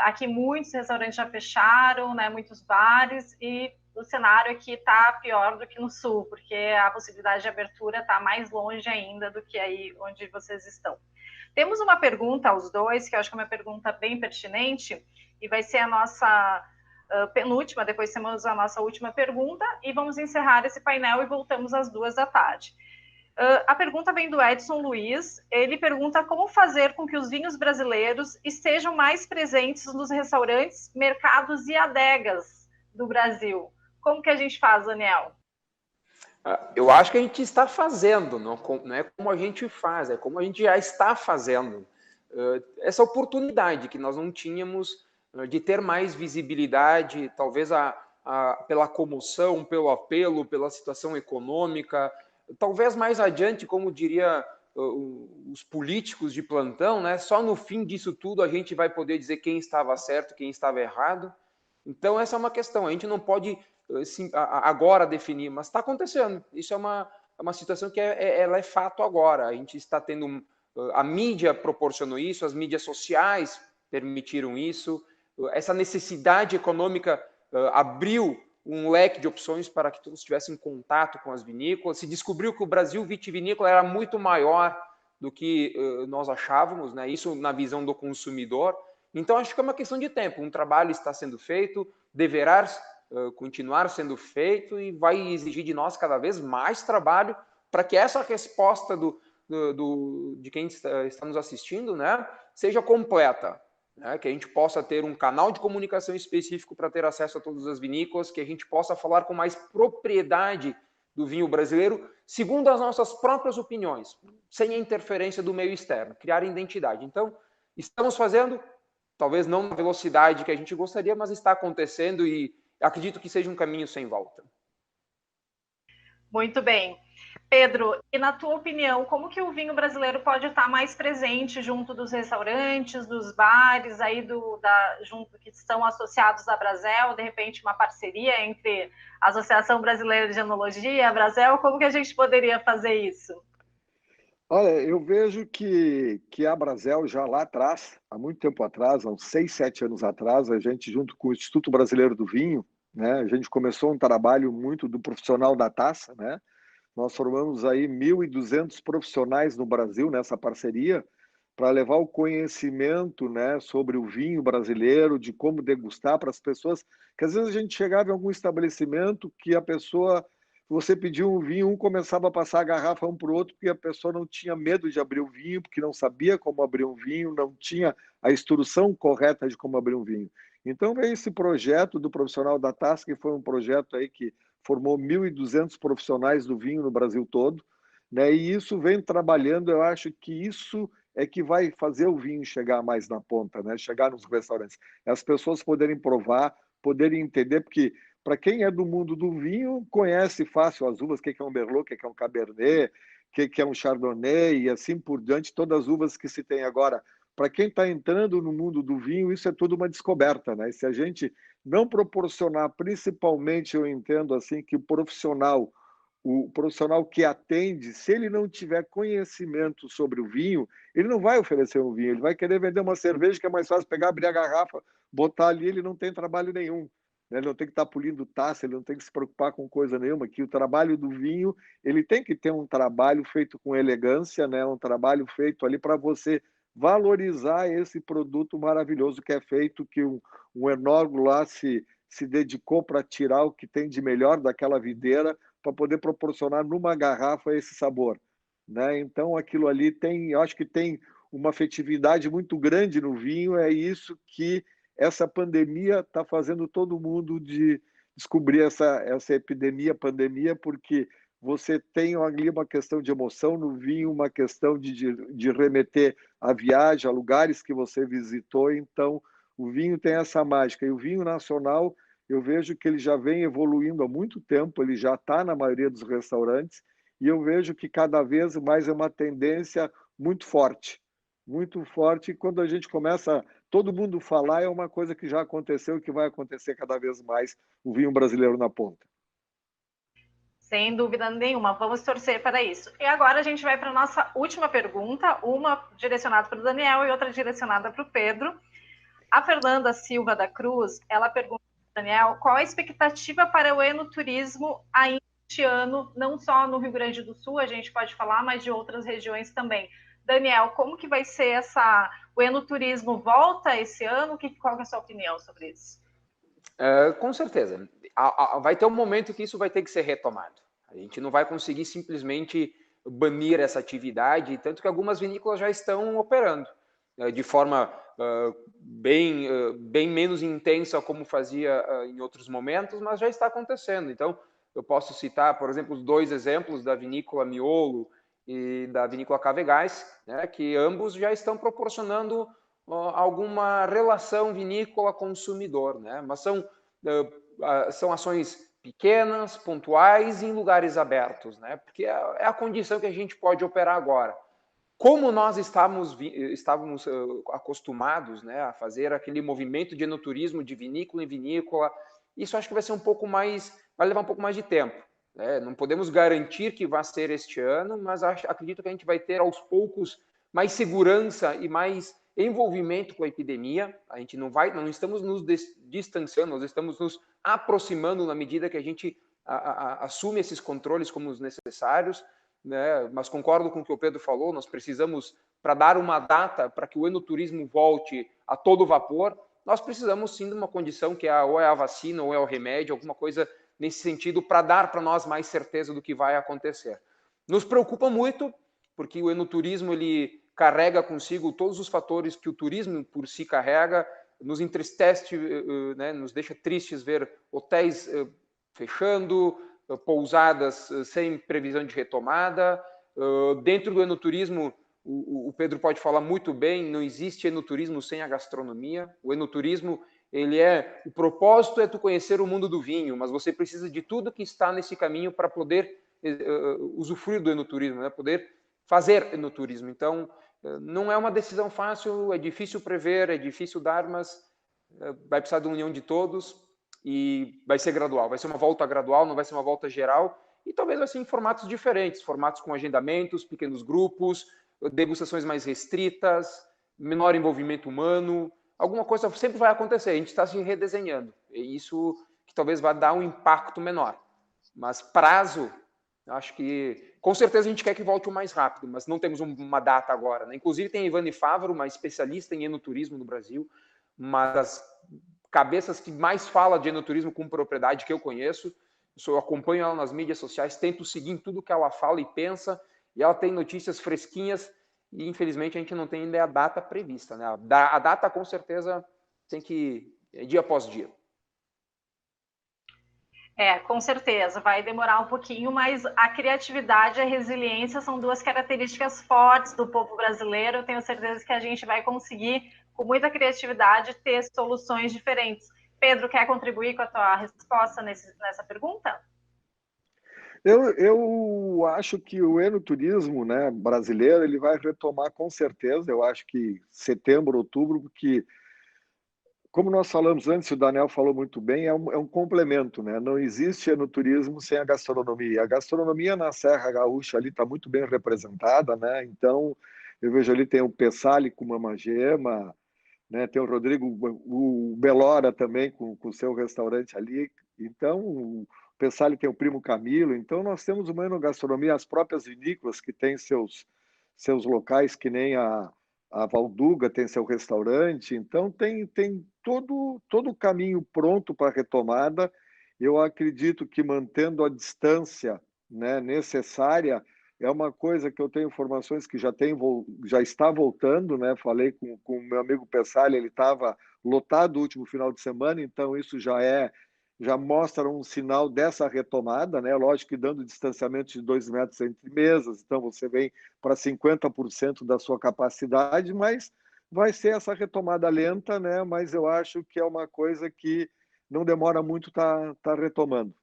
Aqui muitos restaurantes já fecharam, né, muitos bares, e o cenário aqui está pior do que no sul, porque a possibilidade de abertura está mais longe ainda do que aí onde vocês estão. Temos uma pergunta aos dois, que eu acho que é uma pergunta bem pertinente, e vai ser a nossa penúltima, depois temos a nossa última pergunta, e vamos encerrar esse painel e voltamos às 14h. A pergunta vem do Edson Luiz. Ele pergunta como fazer com que os vinhos brasileiros estejam mais presentes nos restaurantes, mercados e adegas do Brasil. Como que a gente faz, Daniel? Eu acho que a gente está fazendo, não é como a gente faz, é como a gente já está fazendo. Essa oportunidade que nós não tínhamos de ter mais visibilidade, talvez pela comoção, pelo apelo, pela situação econômica. Talvez mais adiante, como diria os políticos de plantão, né? Só no fim disso tudo a gente vai poder dizer quem estava certo, quem estava errado. Então essa é uma questão, a gente não pode agora definir, mas está acontecendo. Isso é uma situação que ela é fato agora. A gente está tendo, a mídia proporcionou isso, as mídias sociais permitiram isso, essa necessidade econômica abriu um leque de opções para que todos tivessem contato com as vinícolas. Se descobriu que o Brasil vitivinícola era muito maior do que nós achávamos, né? Isso na visão do consumidor. Então, acho que é uma questão de tempo. Um trabalho está sendo feito, deverá continuar sendo feito e vai exigir de nós cada vez mais trabalho para que essa resposta de quem está nos assistindo, né, seja completa. Né, que a gente possa ter um canal de comunicação específico para ter acesso a todas as vinícolas, que a gente possa falar com mais propriedade do vinho brasileiro, segundo as nossas próprias opiniões, sem a interferência do meio externo, criar identidade. Então, estamos fazendo, talvez não na velocidade que a gente gostaria, mas está acontecendo e acredito que seja um caminho sem volta. Muito bem. Pedro, e na tua opinião, como que o vinho brasileiro pode estar mais presente junto dos restaurantes, dos bares, aí junto que estão associados à Brasel, de repente uma parceria entre a Associação Brasileira de Enologia e a Brasel, como que a gente poderia fazer isso? Olha, eu vejo que a Brasel já lá atrás, há muito tempo atrás, há uns 6, 7 anos atrás, a gente junto com o Instituto Brasileiro do Vinho, né, a gente começou um trabalho muito do profissional da taça, né? Nós formamos aí 1.200 profissionais no Brasil nessa parceria para levar o conhecimento, né, sobre o vinho brasileiro, de como degustar para as pessoas, que às vezes a gente chegava em algum estabelecimento que a pessoa, você pedia um vinho, um começava a passar a garrafa um para o outro, porque a pessoa não tinha medo de abrir o vinho, porque não sabia como abrir um vinho, não tinha a instrução correta de como abrir um vinho. Então veio esse projeto do profissional da taça, que foi um projeto aí que formou 1.200 profissionais do vinho no Brasil todo, né? E isso vem trabalhando, eu acho que isso é que vai fazer o vinho chegar mais na ponta, né? Chegar nos restaurantes. As pessoas poderem provar, poderem entender, porque para quem é do mundo do vinho, conhece fácil as uvas, o que é um Merlot, o que é um Cabernet, o que é um Chardonnay e assim por diante, todas as uvas que se tem agora. Para quem está entrando no mundo do vinho, isso é tudo uma descoberta, né? E se a gente não proporcionar, principalmente, eu entendo assim, que o profissional que atende, se ele não tiver conhecimento sobre o vinho, ele não vai oferecer um vinho, ele vai querer vender uma cerveja que é mais fácil pegar, abrir a garrafa, botar ali, ele não tem trabalho nenhum. Né? Ele não tem que estar polindo taça, ele não tem que se preocupar com coisa nenhuma, que o trabalho do vinho, ele tem que ter um trabalho feito com elegância, né? Um trabalho feito ali para você valorizar esse produto maravilhoso que é feito, que um enólogo lá se dedicou para tirar o que tem de melhor daquela videira para poder proporcionar numa garrafa esse sabor, né? Então aquilo ali tem, eu acho que tem uma afetividade muito grande no vinho, é isso que essa pandemia está fazendo todo mundo de descobrir essa pandemia, porque você tem ali uma questão de emoção no vinho, uma questão de remeter à viagem, a lugares que você visitou. Então, o vinho tem essa mágica. E o vinho nacional, eu vejo que ele já vem evoluindo há muito tempo, ele já está na maioria dos restaurantes, e eu vejo que cada vez mais é uma tendência muito forte. Muito forte, e quando a gente começa, todo mundo falar, é uma coisa que já aconteceu e que vai acontecer cada vez mais, o vinho brasileiro na ponta. Sem dúvida nenhuma, vamos torcer para isso. E agora a gente vai para a nossa última pergunta, uma direcionada para o Daniel e outra direcionada para o Pedro. A Fernanda Silva da Cruz, ela pergunta, Daniel, qual a expectativa para o enoturismo ainda este ano, não só no Rio Grande do Sul, a gente pode falar, mas de outras regiões também. Daniel, como que vai ser o enoturismo volta esse ano? Qual é a sua opinião sobre isso? Com certeza. Vai ter um momento que isso vai ter que ser retomado. A gente não vai conseguir simplesmente banir essa atividade, tanto que algumas vinícolas já estão operando de forma bem menos intensa como fazia em outros momentos, mas já está acontecendo. Então, eu posso citar, por exemplo, os 2 exemplos da vinícola Miolo e da vinícola Cavegás, né, que ambos já estão proporcionando alguma relação vinícola-consumidor, né? Mas são ações pequenas, pontuais, em lugares abertos, né? Porque é a condição que a gente pode operar agora. Como nós estávamos acostumados, né, a fazer aquele movimento de enoturismo de vinícola em vinícola, isso acho que vai levar um pouco mais de tempo, né? Não podemos garantir que vai ser este ano, mas acredito que a gente vai ter aos poucos mais segurança e mais envolvimento com a epidemia. A gente não estamos nos distanciando, nós estamos nos aproximando na medida que a gente assume esses controles como os necessários, né? Mas concordo com o que o Pedro falou, nós precisamos, para dar uma data para que o enoturismo volte a todo vapor, nós precisamos sim de uma condição que ou é a vacina ou é o remédio, alguma coisa nesse sentido, para dar para nós mais certeza do que vai acontecer. Nos preocupa muito, porque o enoturismo ele carrega consigo todos os fatores que o turismo por si carrega, nos entristece, né, nos deixa tristes ver hotéis fechando, pousadas sem previsão de retomada. Dentro do enoturismo, o Pedro pode falar muito bem, não existe enoturismo sem a gastronomia. O enoturismo, o propósito é tu conhecer o mundo do vinho, mas você precisa de tudo que está nesse caminho para poder usufruir do enoturismo, né? Poder fazer enoturismo. Então, não é uma decisão fácil, é difícil prever, é difícil dar, mas vai precisar da união de todos e vai ser gradual. Vai ser uma volta gradual, não vai ser uma volta geral, e talvez vai ser em formatos diferentes, formatos com agendamentos, pequenos grupos, degustações mais restritas, menor envolvimento humano. Alguma coisa sempre vai acontecer, a gente está se redesenhando. E isso que talvez vá dar um impacto menor. Mas prazo, acho que com certeza a gente quer que volte o mais rápido, mas não temos uma data agora, né? Inclusive tem a Ivane Fávaro, uma especialista em enoturismo no Brasil, uma das cabeças que mais fala de enoturismo com propriedade que eu conheço. Eu acompanho ela nas mídias sociais, tento seguir em tudo que ela fala e pensa, e ela tem notícias fresquinhas, e infelizmente a gente não tem ainda a data prevista, né? A data com certeza tem que dia após dia. Com certeza, vai demorar um pouquinho, mas a criatividade e a resiliência são 2 características fortes do povo brasileiro. Eu tenho certeza que a gente vai conseguir, com muita criatividade, ter soluções diferentes. Pedro, quer contribuir com a tua resposta nessa pergunta? Eu acho que o enoturismo, né, brasileiro, ele vai retomar com certeza. Eu acho que setembro, outubro, porque, como nós falamos antes, o Daniel falou muito bem, é um complemento, né? Não existe enoturismo sem a gastronomia. A gastronomia na Serra Gaúcha ali está muito bem representada, né? Então, eu vejo ali tem o Pessali com Mamagema, né? Tem o Rodrigo, o Belora também com o seu restaurante ali. Então, o Pessali tem o Primo Camilo. Então, nós temos uma enogastronomia, as próprias vinícolas que têm seus locais, que nem a Valduga tem seu restaurante. Então, tem todo o caminho pronto para a retomada. Eu acredito que mantendo a distância, né, necessária, é uma coisa que eu tenho informações que já está voltando, né? Falei com o meu amigo Pessali, ele estava lotado o último final de semana, então isso já mostra um sinal dessa retomada, né? Lógico que dando distanciamento de 2 metros entre mesas, então você vem para 50% da sua capacidade, mas vai ser essa retomada lenta, né? Mas eu acho que é uma coisa que não demora muito tá retomando.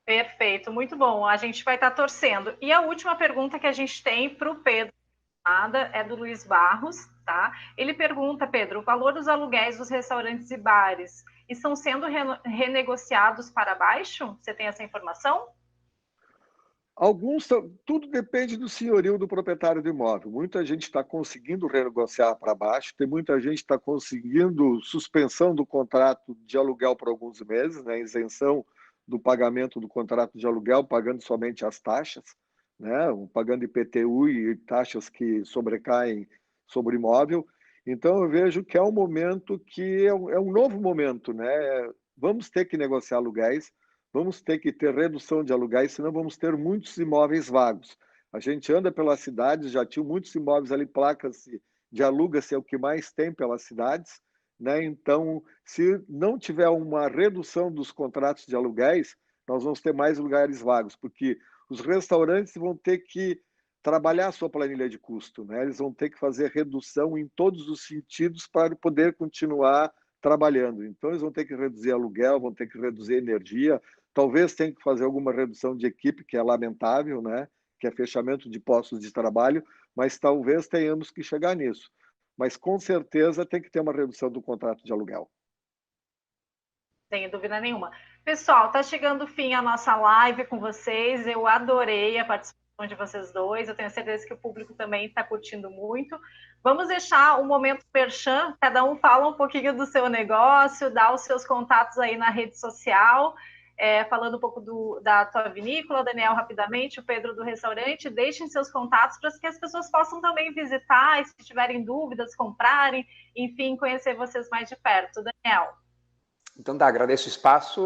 Perfeito, muito bom. A gente vai estar torcendo. E a última pergunta que a gente tem para o Pedro é do Luiz Barros, tá? Ele pergunta, Pedro, o valor dos aluguéis dos restaurantes e bares estão sendo renegociados para baixo? Você tem essa informação? Tudo depende do senhorio do proprietário do imóvel. Muita gente está conseguindo renegociar para baixo, tem muita gente que está conseguindo suspensão do contrato de aluguel por alguns meses, né? Isenção do pagamento do contrato de aluguel, pagando somente as taxas, né? Pagando IPTU e taxas que sobrecaem sobre o imóvel. Então, eu vejo que é um momento que é um novo momento, né? Vamos ter que negociar aluguéis, vamos ter que ter redução de aluguéis, senão vamos ter muitos imóveis vagos. A gente anda pelas cidades, já tinha muitos imóveis ali, placas de aluga-se é o que mais tem pelas cidades, né? Então, se não tiver uma redução dos contratos de aluguéis, nós vamos ter mais lugares vagos, porque os restaurantes vão ter que trabalhar a sua planilha de custo, né? Eles vão ter que fazer redução em todos os sentidos para poder continuar trabalhando. Então, eles vão ter que reduzir aluguel, vão ter que reduzir energia, talvez tenha que fazer alguma redução de equipe, que é lamentável, né? Que é fechamento de postos de trabalho, mas talvez tenhamos que chegar nisso. Mas, com certeza, tem que ter uma redução do contrato de aluguel. Sem dúvida nenhuma. Pessoal, está chegando o fim a nossa live com vocês. Eu adorei a participação de vocês dois. Eu tenho certeza que o público também está curtindo muito. Vamos deixar o momento merchan. Cada um fala um pouquinho do seu negócio, dá os seus contatos aí na rede social. Falando um pouco da tua vinícola, Daniel, rapidamente, o Pedro do restaurante. Deixem seus contatos para que as pessoas possam também visitar, e se tiverem dúvidas, comprarem, enfim, conhecer vocês mais de perto. Daniel. Então, agradeço o espaço.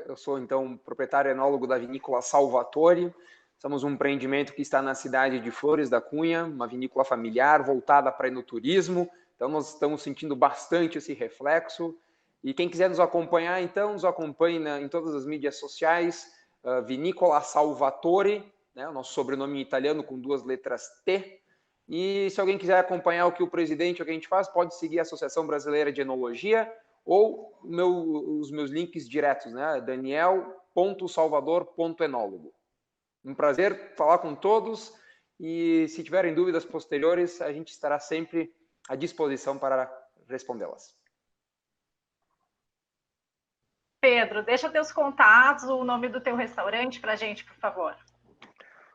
Eu sou, então, proprietário enólogo da vinícola Salvatore. Somos um empreendimento que está na cidade de Flores da Cunha, uma vinícola familiar voltada para enoturismo. Então, nós estamos sentindo bastante esse reflexo. E quem quiser nos acompanhar, então, nos acompanhe em todas as mídias sociais. Vinícola Salvatore, né, o nosso sobrenome italiano com 2 letras T. E se alguém quiser acompanhar o que o presidente, o que a gente faz, pode seguir a Associação Brasileira de Enologia, ou os meus links diretos, né? daniel.salvador.enólogo. Um prazer falar com todos, e se tiverem dúvidas posteriores, a gente estará sempre à disposição para respondê-las. Pedro, deixa teus contatos, o nome do teu restaurante para a gente, por favor.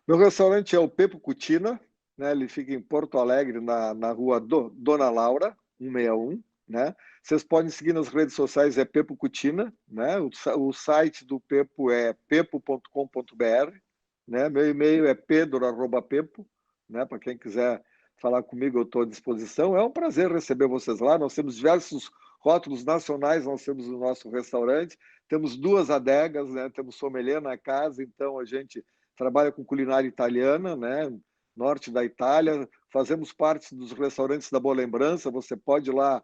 Meu restaurante é o Pepo Cucina, né? Ele fica em Porto Alegre, na rua Dona Laura, 161, né? Vocês podem seguir nas redes sociais, é Pepo Cucina, né? O site do Pepo é pepo.com.br, né? Meu e-mail é pedro@pepo, né? Para quem quiser falar comigo, eu estou à disposição. É um prazer receber vocês lá. Nós temos diversos rótulos nacionais, nós temos o nosso restaurante, temos 2 adegas, né? Temos sommelier na casa, então a gente trabalha com culinária italiana, né? Norte da Itália, fazemos parte dos restaurantes da Boa Lembrança. Você pode ir lá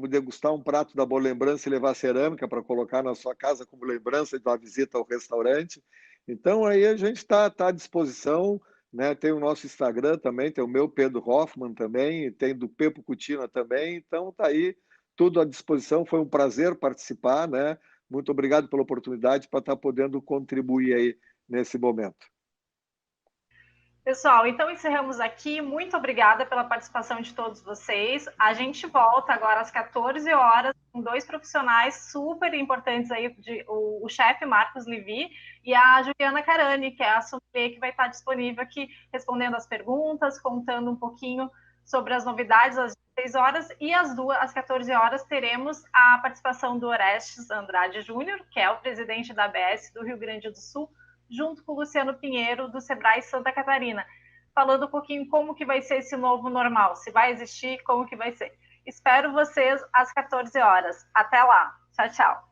degustar um prato da Boa Lembrança e levar cerâmica para colocar na sua casa como lembrança de uma visita ao restaurante. Então, aí a gente está à disposição, né? Tem o nosso Instagram também, tem o meu Pedro Hoffman também, tem do Pepo Cucina também. Então, está aí tudo à disposição. Foi um prazer participar, né? Muito obrigado pela oportunidade para estar podendo contribuir aí nesse momento. Pessoal, então encerramos aqui. Muito obrigada pela participação de todos vocês. A gente volta agora às 14 horas com 2 profissionais super importantes aí, o chefe Marcos Levi e a Juliana Carani, que é a sommelier, que vai estar disponível aqui respondendo as perguntas, contando um pouquinho sobre as novidades às 16 horas, e às 14 horas teremos a participação do Orestes Andrade Júnior, que é o presidente da ABS do Rio Grande do Sul, junto com o Luciano Pinheiro, do Sebrae Santa Catarina, falando um pouquinho como que vai ser esse novo normal, se vai existir, como que vai ser. Espero vocês às 14 horas. Até lá. Tchau, tchau.